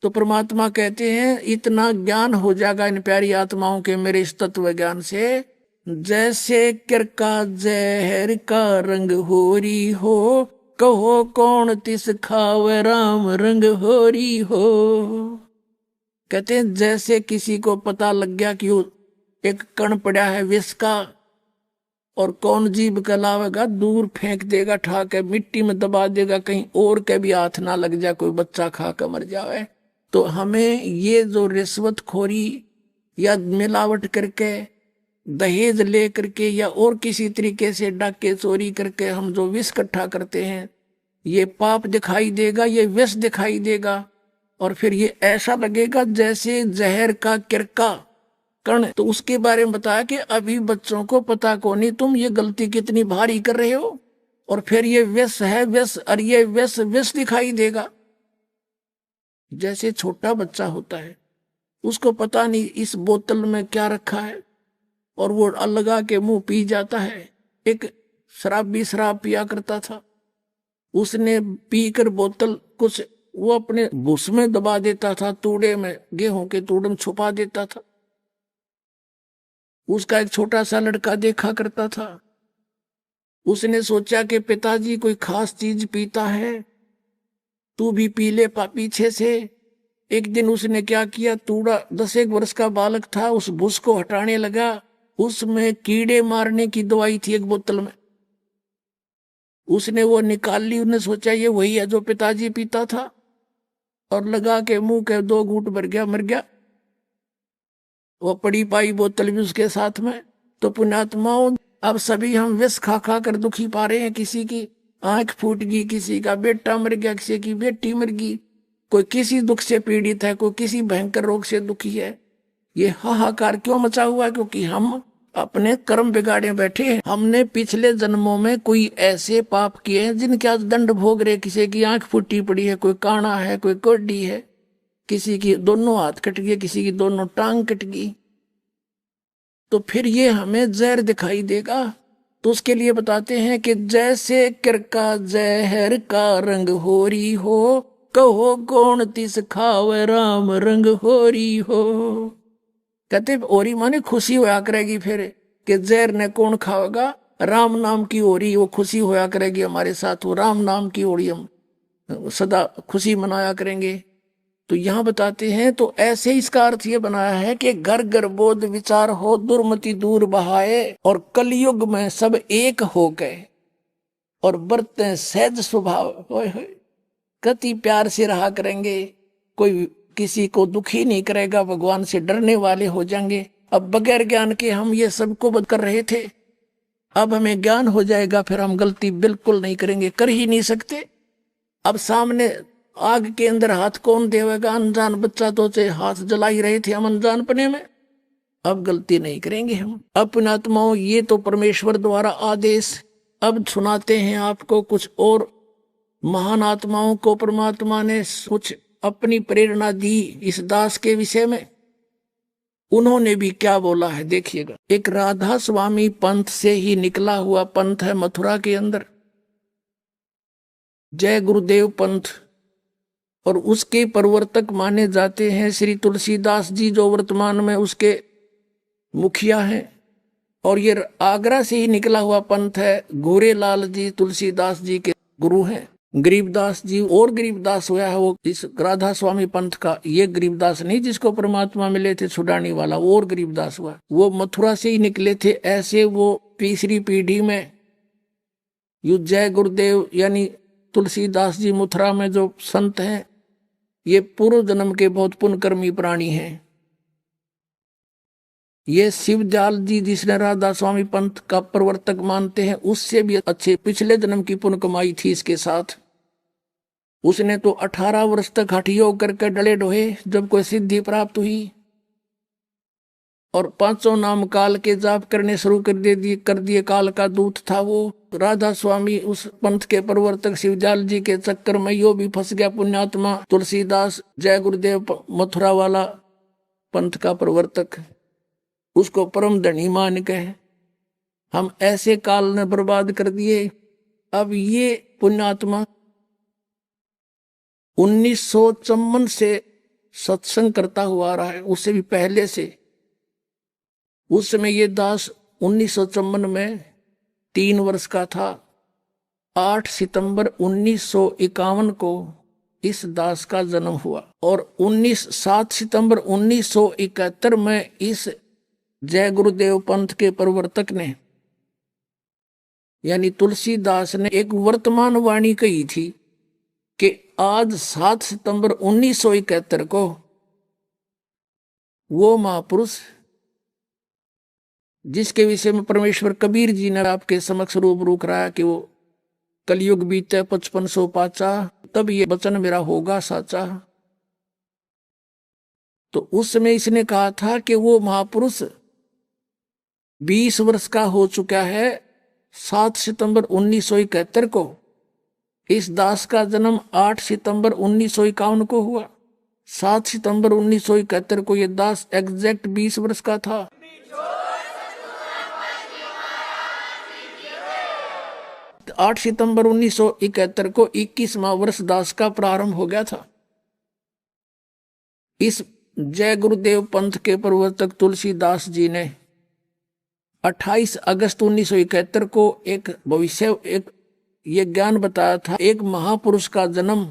तो परमात्मा कहते हैं इतना ज्ञान हो जाएगा इन प्यारी आत्माओं के मेरे इस तत्व ज्ञान से, जैसे किरका जहर का रंग होरी हो, कहो कौन तिस खावे राम रंग होरी हो। कहते हैं जैसे किसी को पता लग गया कि एक कण पड़ा है विष का और कौन जीव कहलावेगा, दूर फेंक देगा, ठा के मिट्टी में दबा देगा, कहीं और के भी हाथ ना लग जाए, कोई बच्चा खा कर मर जाए। तो हमें ये जो रिश्वतखोरी या मिलावट करके दहेज ले करके या और किसी तरीके से डाके चोरी करके हम जो विष इकट्ठा करते हैं, ये पाप दिखाई देगा, ये विष दिखाई देगा और फिर ये ऐसा लगेगा जैसे जहर का किरका कण। तो उसके बारे में बताया कि अभी बच्चों को पता को नहीं तुम ये गलती कितनी भारी कर रहे हो और फिर ये विष है विष और ये विष दिखाई देगा। जैसे छोटा बच्चा होता है उसको पता नहीं इस बोतल में क्या रखा है और वो लगा के मुंह पी जाता है। एक शराबी शराब पिया करता था, उसने पीकर बोतल कुछ वो अपने भूस में दबा देता था, तूड़े में, गेहूं के तूड़े में छुपा देता था। उसका एक छोटा सा लड़का देखा करता था, उसने सोचा कि पिताजी कोई खास चीज पीता है, तू भी पी ले पीछे से। एक दिन उसने क्या किया, तूड़ा 10 वर्ष का बालक था, उस भूस को हटाने लगा, उसमें कीड़े मारने की दवाई थी एक बोतल में, उसने वो निकाल ली। उसने सोचा ये वही है जो पिताजी पीता था और लगा के मुंह के 2 घूंट भर गया, मर गया। वो पड़ी पाई बोतल भी उसके साथ में। तो पुण्यात्माओं अब सभी हम विष खा खा कर दुखी पा रहे हैं। किसी की आंख फूट गई, किसी का बेटा मर गया, किसी की बेटी मर गई, कोई किसी दुख से पीड़ित है, कोई किसी भयंकर रोग से दुखी है। ये हाहाकार क्यों मचा हुआ है? क्योंकि हम अपने कर्म बिगाड़े बैठे हैं। हमने पिछले जन्मों में कोई ऐसे पाप किए हैं जिनके आज दंड भोग रहे। किसी की आंख फूटी पड़ी है, कोई काना है, कोई कोडी है, किसी की दोनों हाथ कट गए, किसी की दोनों टांग कट गई। तो फिर ये हमें जहर दिखाई देगा। तो उसके लिए बताते हैं कि जैसे किरका जहर का रंग होरी हो, कहो कौन तिस खावे राम रंग होरी हो। कहते ओरी माने खुशी होया करेगी। फिर कि जहर ने कौन खाएगा, राम नाम की ओरी, वो खुशी होया करेगी हमारे साथ, वो राम नाम की ओरी हम सदा खुशी मनाया करेंगे। तो यहाँ बताते हैं तो ऐसे इसका अर्थ ये बनाया है कि घर घर बोध विचार हो, दुर्मति दूर बहाए, और कलयुग में सब एक हो गए और बरते सहज स्वभाव। कति प्यार से रहा करेंगे, कोई किसी को दुखी नहीं करेगा, भगवान से डरने वाले हो जाएंगे। अब बगैर ज्ञान के हम ये सबको बद कर रहे थे, अब हमें ज्ञान हो जाएगा, फिर हम गलती बिल्कुल नहीं करेंगे, कर ही नहीं सकते। अब सामने आग के अंदर हाथ कौन देवेगा, अनजान बच्चा तो से हाथ जला ही रहे थे हम अनजानपने में। अब गलती नहीं करेंगे हम। अपने आत्माओं, ये तो परमेश्वर द्वारा आदेश। अब सुनाते हैं आपको कुछ और महान आत्माओं को परमात्मा ने कुछ अपनी प्रेरणा दी इस दास के विषय में। उन्होंने भी क्या बोला है देखिएगा। एक राधा स्वामी पंथ से ही निकला हुआ पंथ है मथुरा के अंदर, जय गुरुदेव पंथ, और उसके प्रवर्तक माने जाते हैं श्री तुलसीदास जी, जो वर्तमान में उसके मुखिया हैं। और ये आगरा से ही निकला हुआ पंथ है। गोरेलाल जी तुलसीदास जी के गुरु हैं। गरीबदास जी और गरीबदास हुआ है वो इस राधा स्वामी पंथ का। ये गरीबदास नहीं जिसको परमात्मा मिले थे छुड़ाने वाला, और गरीबदास हुआ, वो मथुरा से ही निकले थे। ऐसे वो तीसरी पीढ़ी में जय गुरुदेव यानी तुलसीदास जी मथुरा में जो संत हैं, ये पूर्व जन्म के बहुत पुण्यकर्मी प्राणी हैं। ये शिवदयाल जी जिसने राधा स्वामी पंथ का प्रवर्तक मानते हैं, उससे भी अच्छे पिछले जन्म की पुण्य कमाई थी इसके साथ। उसने तो 18 वर्ष तक हठ योग करके डले ढोए जब कोई सिद्धि प्राप्त हुई, और 500 नाम काल के जाप करने शुरू कर दिए। काल का दूत था वो राधा स्वामी। उस पंथ के प्रवर्तक शिवदयाल जी के चक्कर में यो भी फंस गया पुण्यात्मा तुलसीदास, जय गुरुदेव मथुरा वाला पंथ का प्रवर्तक। उसको परम धनी मान के हम ऐसे काल ने बर्बाद कर दिए। अब ये पुण्यात्मा 1954 से सत्संग करता हुआ आ रहा है, उससे भी पहले से। उस समय ये दास 1954 में 3 वर्ष का था। 8 सितंबर 1951 को इस दास का जन्म हुआ, और 7 सितंबर 1971 में इस जय गुरुदेव पंथ के प्रवर्तक ने यानी तुलसीदास ने एक वर्तमान वाणी कही थी कि आज 7 सितंबर 1971 को वो महापुरुष जिसके विषय में परमेश्वर कबीर जी ने आपके समक्ष रूबरू कराया कि वो कलयुग बीते 5500 पाचा, तब ये वचन मेरा होगा साचा। तो उस समय इसने कहा था कि वो महापुरुष 20 वर्ष का हो चुका है। 7 सितंबर 1971 को इस दास का जन्म 8 सितंबर 1951 को हुआ। 7 सितंबर 1971 को यह दास एग्जैक्ट 20 वर्ष का था। तो 8 सितंबर 1971 को 21वां वर्ष दास का प्रारंभ हो गया था। इस जय गुरुदेव पंथ के प्रवर्तक तुलसीदास जी ने 28 अगस्त 1971 को एक ये ज्ञान बताया था। एक महापुरुष का जन्म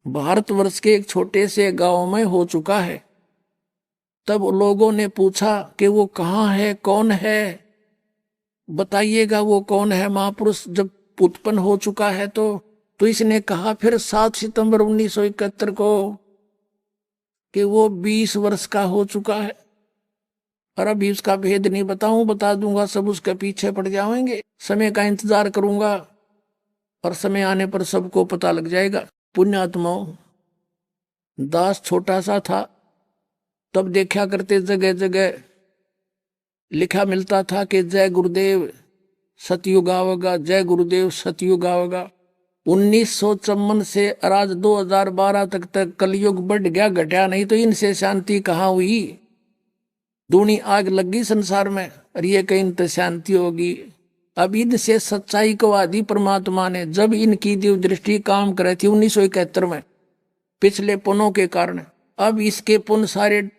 भारतवर्ष के एक छोटे से गांव में हो चुका है। तब लोगों ने पूछा कि वो कहाँ है, कौन है, बताइएगा वो कौन है महापुरुष जब उत्पन्न हो चुका है। तो इसने कहा फिर 7 सितंबर 1971 को कि वो 20 वर्ष का हो चुका है। और अभी उसका भेद नहीं बता दूंगा, सब उसके पीछे पड़ जाएंगे। समय का इंतजार करूंगा और समय आने पर सबको पता लग जाएगा। पुण्यात्माओं, दास छोटा सा था, तब देखा करते जगह जगह लिखा मिलता था कि जय गुरुदेव सतयुग आवेगा, जय गुरुदेव सतयुग आवेगा। 1954 से आज 2012 तक कलयुग बढ़ गया, घटा नहीं। तो इनसे शांति कहाँ हुई? दूनी आग लगी संसार में, और ये कहीं तो शांति होगी। अब इनसे सच्चाई को आदि परमात्मा ने, जब इनकी दिव्य दृष्टि काम करे थी 1971 में, पिछले पुनों के कारण, अब इसके पुन सारे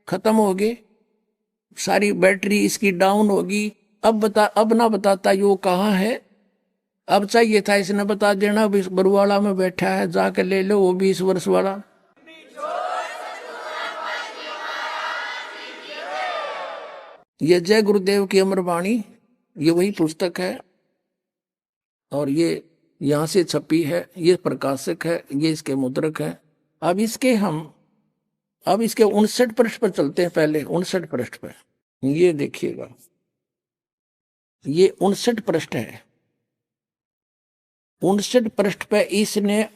खत्म हो गए, सारी बैटरी इसकी डाउन होगी। अब ना बताता यो कहाँ है। अब चाहिए था इसने बता देना, बरुवाला में बैठा है, जाके ले लो वो 20 वर्ष वाला। ये जय गुरुदेव की अमर वाणी, ये वही पुस्तक है, और ये यहां से छपी है, ये प्रकाशक है, ये इसके मुद्रक है। अब इसके 59 पृष्ठ पर चलते हैं। पहले 59 पृष्ठ पर ये देखिएगा, ये 59 पृष्ठ है। 59 पृष्ठ पे इसने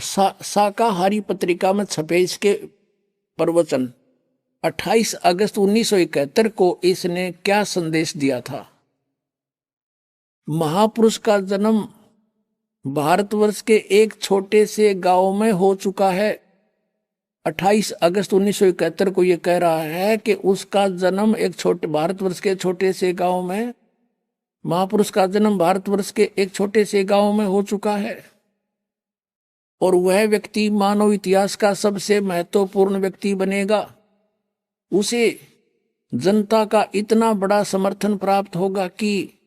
शाकाहारी पत्रिका में छपे इसके प्रवचन। 28 अगस्त 1971 को इसने क्या संदेश दिया था? महापुरुष का जन्म भारतवर्ष के एक छोटे से गांव में हो चुका है। 28 अगस्त 1971 को यह कह रहा है कि उसका जन्म एक छोटे भारतवर्ष के छोटे से गांव में, महापुरुष का जन्म भारतवर्ष के एक छोटे से गांव में हो चुका है, और वह व्यक्ति मानव इतिहास का सबसे महत्वपूर्ण व्यक्ति बनेगा। उसे जनता का इतना बड़ा समर्थन प्राप्त होगा कि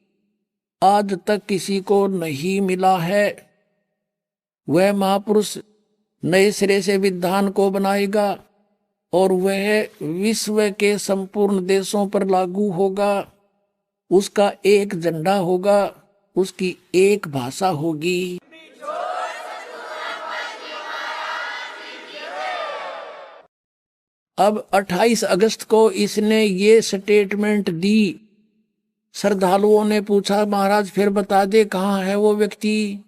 आज तक किसी को नहीं मिला है। वह महापुरुष नए सिरे से विधान को बनाएगा, और वह विश्व के संपूर्ण देशों पर लागू होगा। उसका एक झंडा होगा, उसकी एक भाषा होगी। अब 28 अगस्त को इसने ये स्टेटमेंट दी। श्रद्धालुओं ने पूछा, महाराज फिर बता दे कहाँ है वो व्यक्ति,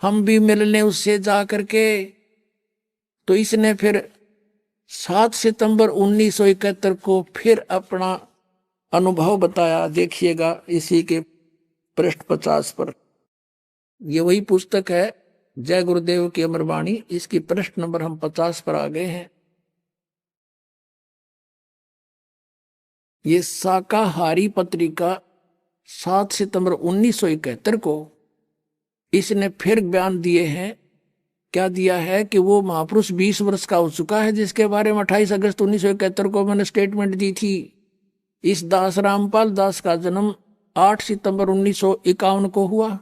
हम भी मिल लें उससे जा करके। तो इसने फिर 7 सितंबर 1971 को फिर अपना अनुभव बताया। देखिएगा इसी के पृष्ठ 50 पर, ये वही पुस्तक है जय गुरुदेव की अमर वाणी। इसकी पृष्ठ नंबर हम 50 पर आ गए हैं। ये शाकाहारी पत्रिका 7 सितंबर 1971 को इसने फिर बयान दिए हैं। क्या दिया है कि वो महापुरुष 20 वर्ष का हो चुका है, जिसके बारे में 28 अगस्त 1971 को मैंने स्टेटमेंट दी थी। इस दास रामपाल दास का जन्म 8 सितंबर 1951 को हुआ।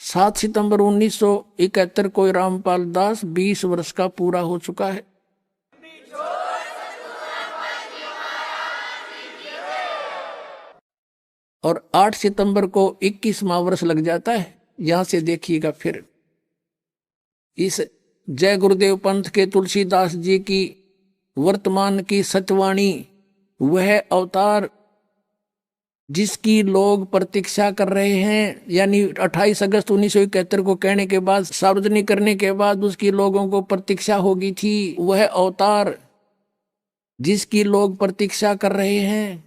7 सितंबर 1971 को रामपाल दास 20 वर्ष का पूरा हो चुका है। और 8 सितंबर को 21वां वर्ष लग जाता है। यहां से देखिएगा फिर इस जय गुरुदेव पंथ के तुलसीदास जी की वर्तमान की सतवाणी, वह अवतार जिसकी लोग प्रतीक्षा कर रहे हैं, यानी 28 अगस्त 1971 को कहने के बाद, सार्वजनिक करने के बाद उसकी लोगों को प्रतीक्षा होगी थी। वह अवतार जिसकी लोग प्रतीक्षा कर रहे हैं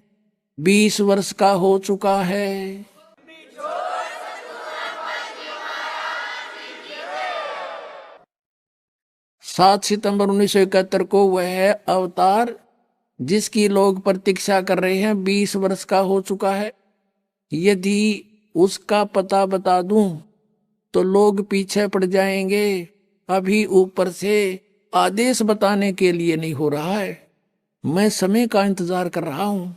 20 वर्ष का हो चुका है। सात सितंबर 1971 को वह अवतार जिसकी लोग प्रतीक्षा कर रहे हैं 20 वर्ष का हो चुका है। यदि उसका पता बता दूं तो लोग पीछे पड़ जाएंगे। अभी ऊपर से आदेश बताने के लिए नहीं हो रहा है, मैं समय का इंतजार कर रहा हूं,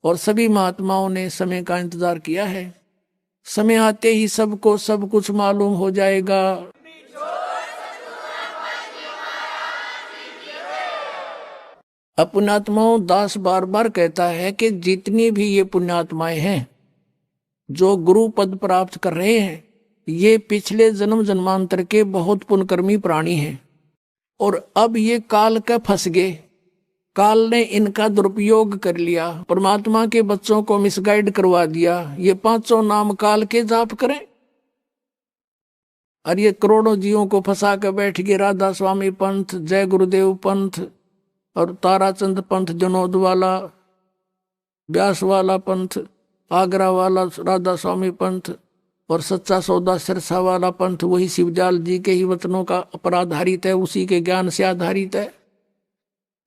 और सभी महात्माओं ने समय का इंतजार किया है। समय आते ही सबको सब कुछ मालूम हो जाएगा। पुण्यात्माओं, दास बार बार कहता है कि जितनी भी ये पुण्यात्माएं हैं जो गुरु पद प्राप्त कर रहे हैं, ये पिछले जन्म जन्मांतर के बहुत पुण्यकर्मी प्राणी हैं, और अब ये काल के फंस गए। काल ने इनका दुरुपयोग कर लिया, परमात्मा के बच्चों को मिसगाइड करवा दिया। ये 500 नाम काल के जाप करें, और ये करोड़ों जीवों को फंसा कर बैठ गए। राधा स्वामी पंथ, जय गुरुदेव पंथ और ताराचंद पंथ जनोद वाला, व्यास वाला पंथ, आगरा वाला राधा स्वामी पंथ और सच्चा सौदा सिरसा वाला पंथ वही शिवजाल जी के ही वचनों का पर आधारित है, उसी के ज्ञान से आधारित है।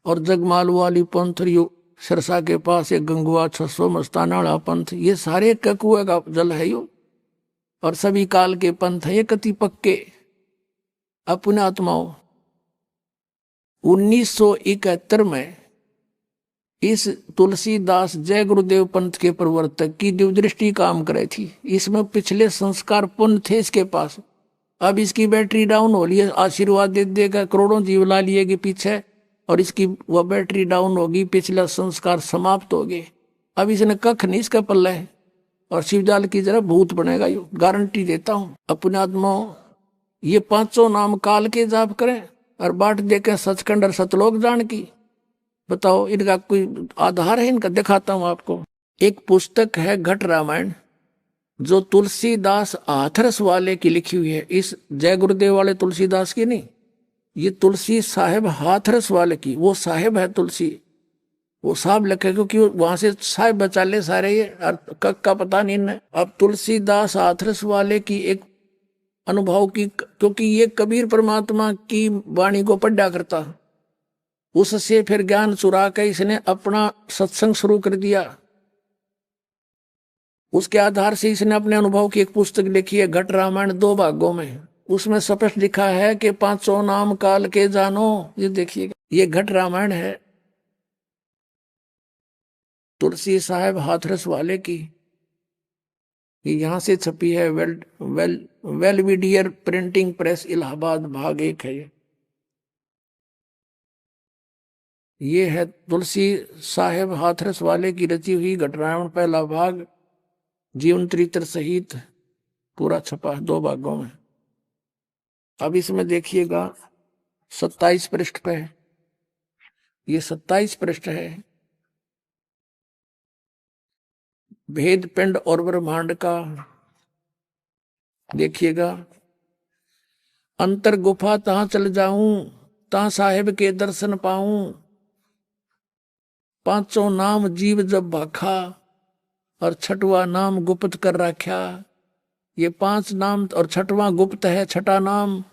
और जगमाल वाली पंथ, यो सिरसा के पास एक गंगुआ 600 मस्ताना वाला पंथ, ये सारे ककुए का जल है यो। और सभी काल के पंथ है ये कति पक्के अपने आत्माओं। 1971 में इस तुलसीदास जय गुरुदेव पंथ के प्रवर्तक की दिव्यदृष्टि काम करे थी। इसमें पिछले संस्कार पुण्य थे इसके पास। अब इसकी बैटरी डाउन हो रही है, आशीर्वाद दे देगा करोड़ों जीव ला लिएगी पीछे, और इसकी वह बैटरी डाउन होगी, पिछला संस्कार समाप्त हो गए। अब इसने कख नहीं इसका पल्ला है, और शिवजाल की जरा भूत बनेगा, यो गारंटी देता हूं। अपने आत्माओं ये 500 नाम काल के जाप करें और बाट देखें सचखंड और सतलोक जान की। बताओ इनका कोई आधार है? इनका दिखाता हूं आपको। एक पुस्तक है घट रामायण, जो तुलसीदास हाथरस वाले की लिखी हुई है। इस जय गुरुदेव वाले तुलसीदास की नहीं, ये तुलसी साहेब हाथरस वाले की। वो साहेब है तुलसी, वो साहब लिखे क्योंकि वहां से साहेब बचा ले सारे, ये कक का पता नहीं है। अब तुलसीदास हाथरस वाले की एक अनुभव की, क्योंकि ये कबीर परमात्मा की वाणी को पढ़ा करता, उससे फिर ज्ञान चुरा के इसने अपना सत्संग शुरू कर दिया। उसके आधार से इसने अपने अनुभव की एक पुस्तक लिखी है घट रामायण 2 भागों में। उसमें स्पष्ट लिखा है कि 500 नाम काल के जानो। ये देखिएगा, ये घट रामायण है तुलसी साहेब हाथरस वाले की। यहां से छपी है, वेलविडियर प्रिंटिंग प्रेस इलाहाबाद, भाग 1 है ये है तुलसी साहेब हाथरस वाले की रची हुई घट रामायण, पहला भाग जीवन चरित्र सहित पूरा छपा है 2 भागों में। अब इसमें देखिएगा 27 पृष्ठ पे, ये 27 पृष्ठ है, भेद पिंड और ब्रह्मांड का। देखिएगा, अंतर गुफा तहां चल जाऊं, तहां साहेब के दर्शन पाऊं। 500 नाम जीव जब भाखा, और 6वां नाम गुप्त कर रखा। ये 5 नाम और 6वां गुप्त है, 6ठा नाम।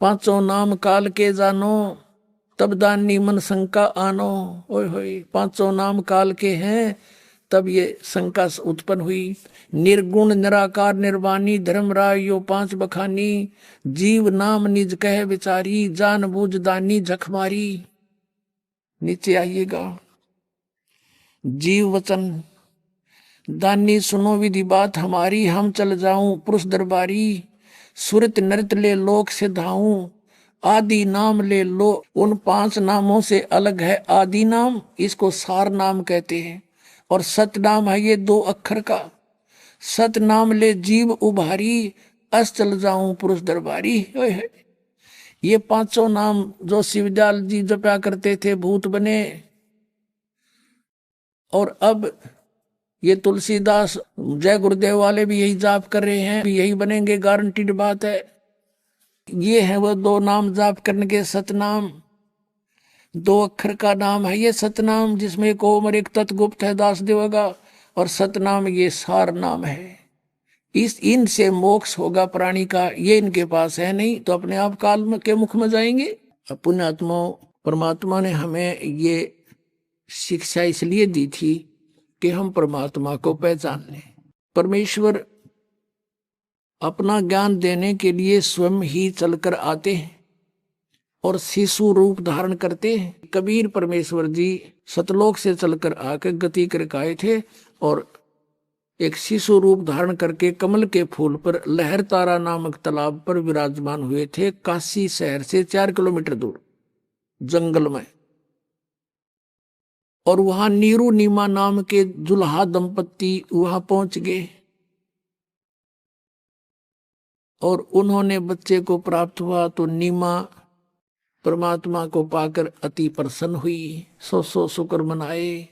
500 नाम काल के जानो, तब दानी मन शंका आनो। ओए होए, 500 नाम काल के हैं, तब ये शंका उत्पन्न हुई। निर्गुण निराकार निर्वाणी धर्मराय यो 5 बखानी। जीव नाम निज कह विचारी, जान बूझ दानी झखमारी। नीचे आइएगा, जीव वचन दानी सुनो विधि बात हमारी। हम चल जाऊं पुरुष दरबारी, सुरत नृत ले लोक से धाऊं। आदि नाम ले लो, उन 5 नामों से अलग है आदि नाम, इसको सार नाम कहते हैं। और सत नाम है ये 2 अक्षर का। सत नाम ले जीव उभारी, अस चल जाऊं पुरुष दरबारी। ये 500 नाम जो शिवजाल जी जपा करते थे भूत बने। और अब ये तुलसीदास जय गुरुदेव वाले भी यही जाप कर रहे हैं, भी यही बनेंगे, गारंटीड बात है। ये है वो 2 नाम जाप करने के सतनाम, 2 अक्षर का नाम है ये सतनाम, जिसमें एक ओम और एक तत्गुप्त है दासदेव का। और सतनाम ये सार नाम है। इनसे मोक्ष होगा प्राणी का, ये इनके पास है नहीं, तो अपने आप काल में के मुख में जाएंगे। पुण्य आत्मा परमात्मा ने हमें ये शिक्षा इसलिए दी थी कि हम परमात्मा को पहचान लें। परमेश्वर अपना ज्ञान देने के लिए स्वयं ही चलकर आते हैं और शिशु रूप धारण करते हैं। कबीर परमेश्वर जी सतलोक से चलकर आकर गति करके आए थे और एक शिशु रूप धारण करके कमल के फूल पर लहर तारा नामक तालाब पर विराजमान हुए थे, काशी शहर से 4 किलोमीटर दूर जंगल में। और वहां नीरू नीमा नाम के दुल्हा दंपत्ति वहां पहुंच गए और उन्होंने बच्चे को प्राप्त हुआ तो नीमा परमात्मा को पाकर अति प्रसन्न हुई, 100 शुक्र मनाए।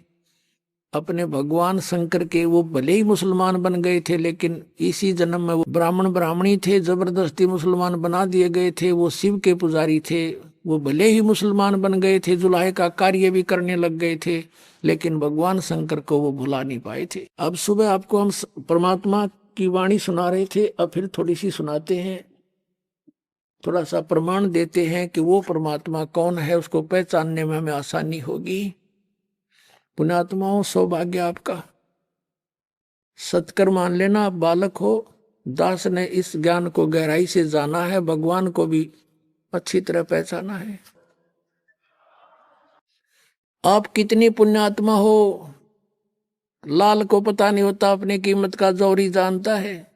अपने भगवान शंकर के, वो भले ही मुसलमान बन गए थे लेकिन इसी जन्म में वो ब्राह्मणी थे, जबरदस्ती मुसलमान बना दिए गए थे। वो शिव के पुजारी थे, वो भले ही मुसलमान बन गए थे, जुलाहे का कार्य भी करने लग गए थे, लेकिन भगवान शंकर को वो भुला नहीं पाए थे। अब सुबह आपको हम परमात्मा की वाणी सुना रहे थे, अब फिर थोड़ी सी सुनाते हैं, थोड़ा सा प्रमाण देते हैं कि वो परमात्मा कौन है, उसको पहचानने में हमें आसानी होगी। पुण्यात्माओं, सौभाग्य आपका, सत्कर मान लेना। आप बालक हो, दास ने इस ज्ञान को गहराई से जाना है, भगवान को भी अच्छी तरह पहचाना है। आप कितनी पुण्यात्मा हो, लाल को पता नहीं होता अपनी कीमत का, जौहरी जानता है।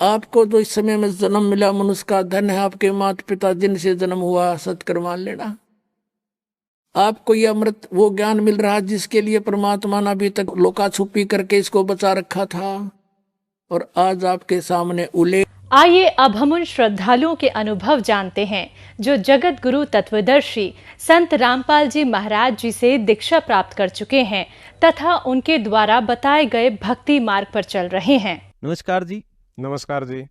आपको तो इस समय में जन्म मिला, मनुष्य का धन है, आपके माता पिता जिनसे जन्म हुआ, सत्कर मान लेना। आपको ये अमृत वो ज्ञान मिल रहा जिसके लिए परमात्मा ने अभी तक लोका छुपी करके इसको बचा रखा था, और आज आपके सामने उले। आइए अब हम उन श्रद्धालुओं के अनुभव जानते हैं जो जगत गुरु तत्वदर्शी संत रामपाल जी महाराज जी से दीक्षा प्राप्त कर चुके हैं तथा उनके द्वारा बताए गए भक्ति मार्ग पर चल रहे हैं। नमस्कार जी। नमस्कार जी।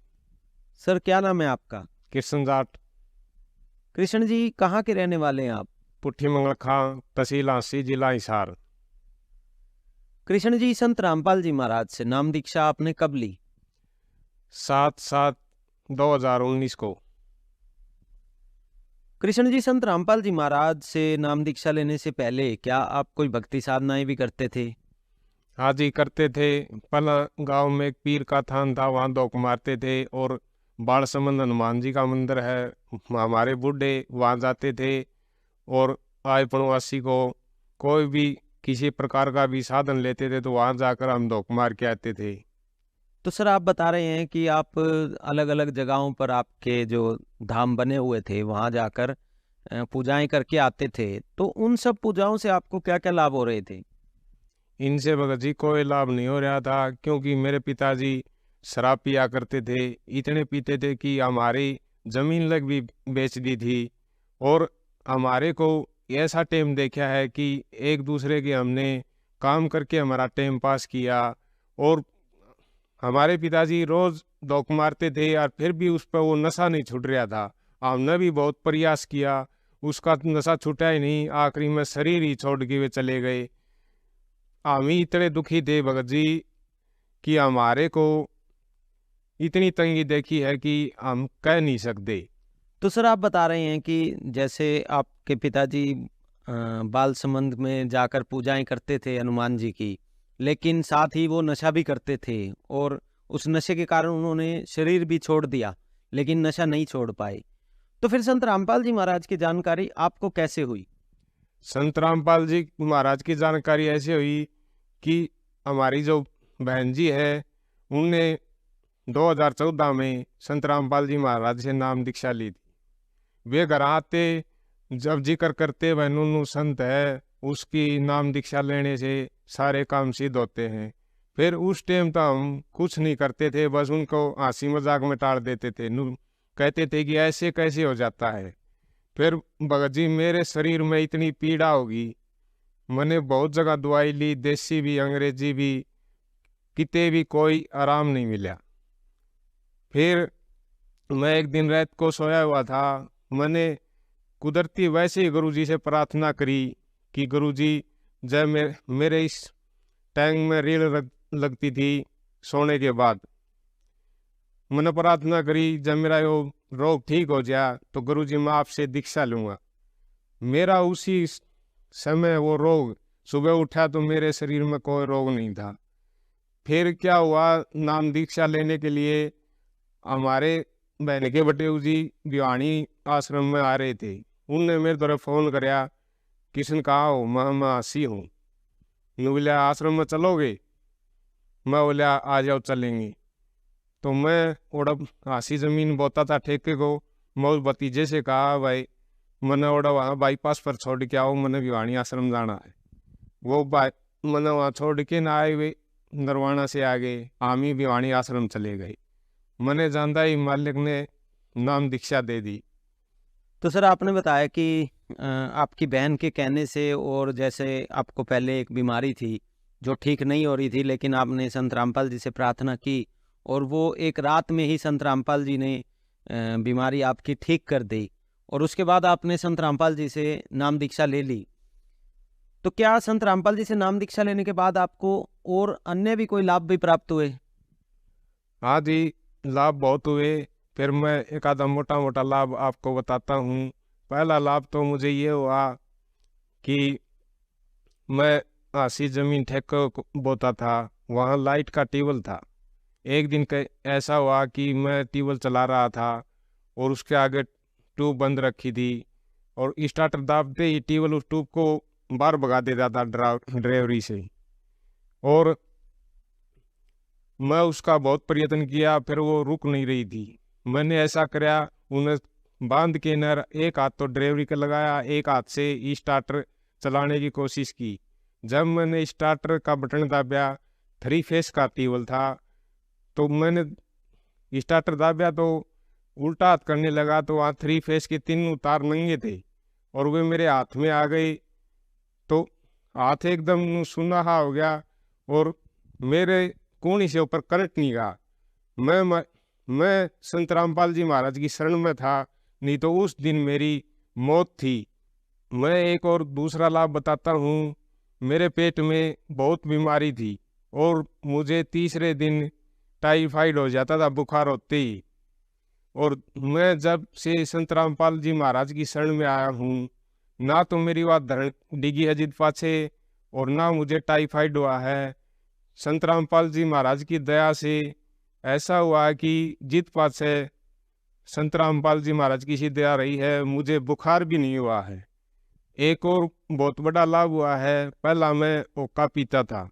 सर, क्या नाम है आपका? कृष्ण जाट। कृष्ण जी, कहाँ के रहने वाले हैं आप? पुट्ठी मंगल खां, तहसील हांसी, जिला हिसार। कृष्ण जी, संत रामपाल जी महाराज से नाम दीक्षा आपने कब ली? 7/7/2019 को। कृष्ण जी, संत रामपाल जी महाराज से नाम दीक्षा लेने से पहले क्या आप कोई भक्ति साधनाएं भी करते थे? हाँ जी, करते थे। पहला गांव में एक पीर का थान था, वहाँ धोख मारते थे, और बाढ़ संबंध हनुमान जी का मंदिर है, हमारे बूढ़े वहाँ जाते थे, और आय पड़ोसी को कोई भी किसी प्रकार का भी साधन लेते थे तो वहाँ जाकर हम धोख मार के आते थे। तो सर, आप बता रहे हैं कि आप अलग अलग जगहों पर आपके जो धाम बने हुए थे वहाँ जाकर पूजाएं करके आते थे, तो उन सब पूजाओं से आपको क्या क्या लाभ हो रहे थे? इनसे भगत जी कोई लाभ नहीं हो रहा था, क्योंकि मेरे पिताजी शराब पिया करते थे, इतने पीते थे कि हमारी जमीन लग भी बेच दी थी, और हमारे को ऐसा टाइम देखा है कि एक दूसरे के हमने काम करके हमारा टाइम पास किया, और हमारे पिताजी रोज धोख मारते थे और फिर भी उस पर वो नशा नहीं छूट रहा था। हमने भी बहुत प्रयास किया, उसका नशा छूटा ही नहीं, आखिरी में शरीर ही छोड़ के वे चले गए। हम ही इतने दुखी थे भगत जी कि हमारे को इतनी तंगी देखी है कि हम कह नहीं सकते। तो सर, आप बता रहे हैं कि जैसे आपके पिताजी बाल संबंध में जाकर पूजाएं करते थे हनुमान जी की, लेकिन साथ ही वो नशा भी करते थे, और उस नशे के कारण उन्होंने शरीर भी छोड़ दिया, लेकिन नशा नहीं छोड़ पाए। तो फिर संत रामपाल जी महाराज की जानकारी आपको कैसे हुई? संत रामपाल जी महाराज की जानकारी ऐसे हुई कि हमारी जो बहन जी है, उनने 2014 में संत रामपाल जी महाराज से नाम दीक्षा ली थी। वे घर आते जब जिक्र करते वह नूनू संत है, उसकी नाम दीक्षा लेने से सारे काम सिद्ध होते हैं। फिर उस टाइम तो हम कुछ नहीं करते थे, बस उनको हंसी मजाक में टाल देते थे, कहते थे कि ऐसे कैसे हो जाता है। फिर भगत जी मेरे शरीर में इतनी पीड़ा होगी, मैंने बहुत जगह दवाई ली, देसी भी अंग्रेजी भी, किते भी कोई आराम नहीं मिला। फिर मैं एक दिन रात को सोया हुआ था, मैंने कुदरती वैसे ही गुरुजी से प्रार्थना करी कि गुरुजी जब मेरे इस टैंक में रीढ़ लगती थी सोने के बाद, मैंने प्रार्थना करी जब मेरा वो रोग ठीक हो जाए तो गुरुजी मैं आपसे दीक्षा लूँगा। मेरा उसी समय वो रोग, सुबह उठा तो मेरे शरीर में कोई रोग नहीं था। फिर क्या हुआ, नाम दीक्षा लेने के लिए हमारे बहन के बटेऊ जी भिवानी आश्रम में आ रहे थे, उनने मेरे तरफ फ़ोन कराया, किशन कहाँ हो? मैं हंसी हूँ। बोला आश्रम में चलोगे? मैं बोला आ जाओ चलेंगे। तो मैं ओड़ा हासी ज़मीन बोता था ठेके को, मैं उस भतीजे से कहा भाई मैंने ओड़ा वहाँ बाईपास पर छोड़ के आओ, मैंने भिवानी आश्रम जाना है। वो मैंने वहाँ छोड़ के ना आए, वे नरवाना से आ गए, हम ही भिवानी आश्रम चले गए। मैंने जानता ही मालिक ने नाम दीक्षा दे दी। तो सर, आपने बताया कि आपकी बहन के कहने से, और जैसे आपको पहले एक बीमारी थी जो ठीक नहीं हो रही थी, लेकिन आपने संत रामपाल जी से प्रार्थना की और वो एक रात में ही संत रामपाल जी ने बीमारी आपकी ठीक कर दी, और उसके बाद आपने संत रामपाल जी से नाम दीक्षा ले ली। तो क्या संत रामपाल जी से नाम दीक्षा लेने के बाद आपको और अन्य भी कोई लाभ भी प्राप्त हुए? हाँ जी, लाभ बहुत हुए। फिर मैं एक आधा मोटा मोटा लाभ आपको बताता हूँ। पहला लाभ तो मुझे ये हुआ कि मैं हासी जमीन ठेके को बोता था, वहाँ लाइट का ट्यूबवेल था। एक दिन ऐसा हुआ कि मैं ट्यूबवेल चला रहा था और उसके आगे ट्यूब बंद रखी थी और स्टार्टर दाबते ही ट्यूबवेल उस ट्यूब को बाहर भगा देता था ड्राइवरी से, और मैं उसका बहुत प्रयत्न किया, फिर वो रुक नहीं रही थी। मैंने ऐसा कराया, उन्हें बांध के नर एक हाथ तो ड्राइवरी का लगाया, एक हाथ से स्टार्टर चलाने की कोशिश की। जब मैंने स्टार्टर का बटन दाबा, 3 फेस का ट्यूबवेल था, तो मैंने स्टार्टर दाबा तो उल्टा हाथ करने लगा, तो वहाँ 3 फेस के 3 तार नंगे थे और वे मेरे हाथ में आ गए। तो हाथ एकदम सुनहा हो गया और मेरे कूहनी से ऊपर करंट नहीं गया। मैं संत रामपाल जी महाराज की शरण में था, नहीं तो उस दिन मेरी मौत थी। मैं एक और दूसरा लाभ बताता हूँ। मेरे पेट में बहुत बीमारी थी और मुझे तीसरे दिन टाइफाइड हो जाता था बुखार होते ही। और मैं जब से संत रामपाल जी महाराज की शरण में आया हूँ, ना तो मेरी बात धरण डिगी है जिद पाछे और ना मुझे टाइफाइड हुआ है। संत रामपाल जी महाराज की दया से ऐसा हुआ कि जिद पाछे संत रामपाल जी महाराज की सी दया रही है, मुझे बुखार भी नहीं हुआ है। एक और बहुत बड़ा लाभ हुआ है। पहला मैं ओका पीता था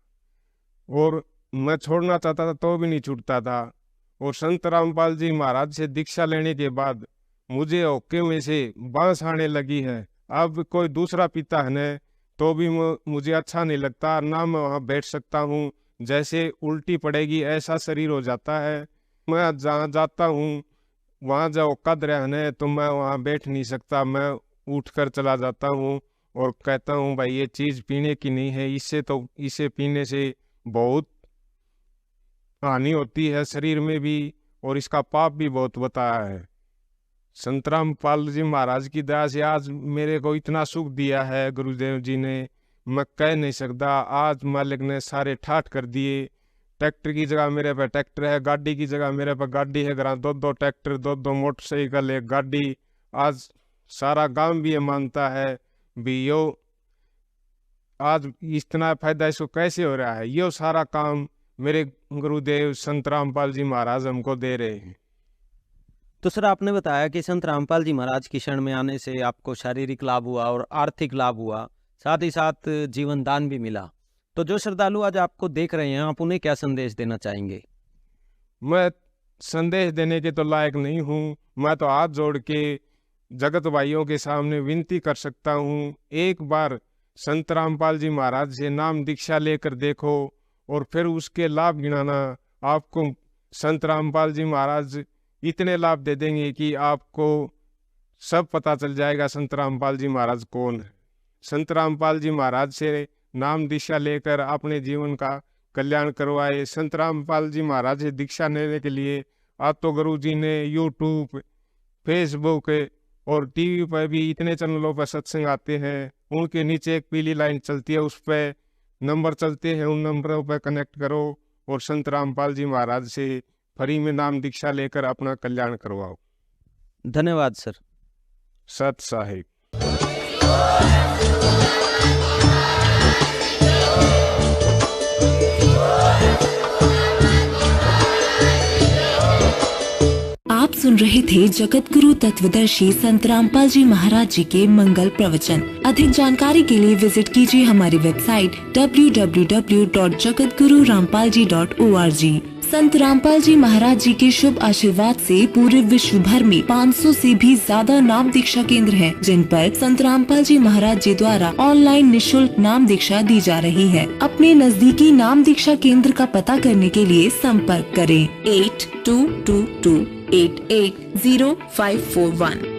और मैं छोड़ना चाहता था तो भी नहीं छूटता था, और संत रामपाल जी महाराज से दीक्षा लेने के बाद मुझे ओके में से बांस आने लगी है। अब कोई दूसरा पीता है न तो भी मुझे अच्छा नहीं लगता, ना मैं वहाँ बैठ सकता हूँ, जैसे उल्टी पड़ेगी ऐसा शरीर हो जाता है। मैं जहाँ जाता हूँ वहाँ जब ओका दरिया है तो मैं वहाँ बैठ नहीं सकता, मैं उठ कर चला जाता हूँ और कहता हूँ भाई ये चीज़ पीने की नहीं है, इसे पीने से बहुत हानि होती है शरीर में भी और इसका पाप भी बहुत बताया है। संत रामपाल जी महाराज की दया से आज मेरे को इतना सुख दिया है गुरुदेव जी ने, मैं कह नहीं सकता। आज मालिक ने सारे ठाठ कर दिए। ट्रैक्टर की जगह मेरे पे ट्रैक्टर है, गाड़ी की जगह मेरे पे गाड़ी है, घर 2 ट्रैक्टर, 2 मोटरसाइकिल, 1 गाड़ी। आज सारा गांव भी ये मानता है भी यो आज इतना फायदा इसको कैसे हो रहा है। यो सारा काम मेरे गुरुदेव संत रामपाल जी महाराज हमको दे रहे हैं। तो सर, आपने बताया कि संत रामपाल जी महाराज की शरण में आने से आपको शारीरिक लाभ हुआ और आर्थिक लाभ हुआ, साथ ही साथ जीवन दान भी मिला। तो जो श्रद्धालु आज आपको देख रहे हैं, आप उन्हें क्या संदेश देना चाहेंगे? मैं संदेश देने के तो लायक नहीं हूँ, मैं तो हाथ जोड़ के जगत भाइयों के सामने विनती कर सकता हूँ, एक बार संत रामपाल जी महाराज से नाम दीक्षा लेकर देखो और फिर उसके लाभ गिनाना। आपको संत रामपाल जी महाराज इतने लाभ दे देंगे कि आपको सब पता चल जाएगा संत रामपाल जी महाराज कौन है। संत रामपाल जी महाराज से नाम दीक्षा लेकर अपने जीवन का कल्याण करवाए। संत रामपाल जी महाराज से दीक्षा लेने के लिए आज तो गुरु जी ने यूट्यूब, फेसबुक और टीवी पर भी इतने चैनलों पर सत्संग आते हैं, उनके नीचे एक पीली लाइन चलती है, उस पर नंबर चलते हैं, उन नंबरों पर कनेक्ट करो और संत रामपाल जी महाराज से फ्री में नाम दीक्षा लेकर अपना कल्याण करवाओ। धन्यवाद सर। सत साहिब। आप सुन रहे थे जगत गुरु तत्वदर्शी संत रामपाल जी महाराज जी के मंगल प्रवचन। अधिक जानकारी के लिए विजिट कीजिए हमारी वेबसाइट www.jagatgururampalji.org। संत रामपाल जी महाराज जी के शुभ आशीर्वाद से पूरे विश्व भर में 500 से भी ज्यादा नाम दीक्षा केंद्र हैं, जिन पर संत रामपाल जी महाराज जी द्वारा ऑनलाइन निशुल्क नाम दीक्षा दी जा रही है। अपने नजदीकी नाम दीक्षा केंद्र का पता करने के लिए संपर्क करें 8222880541।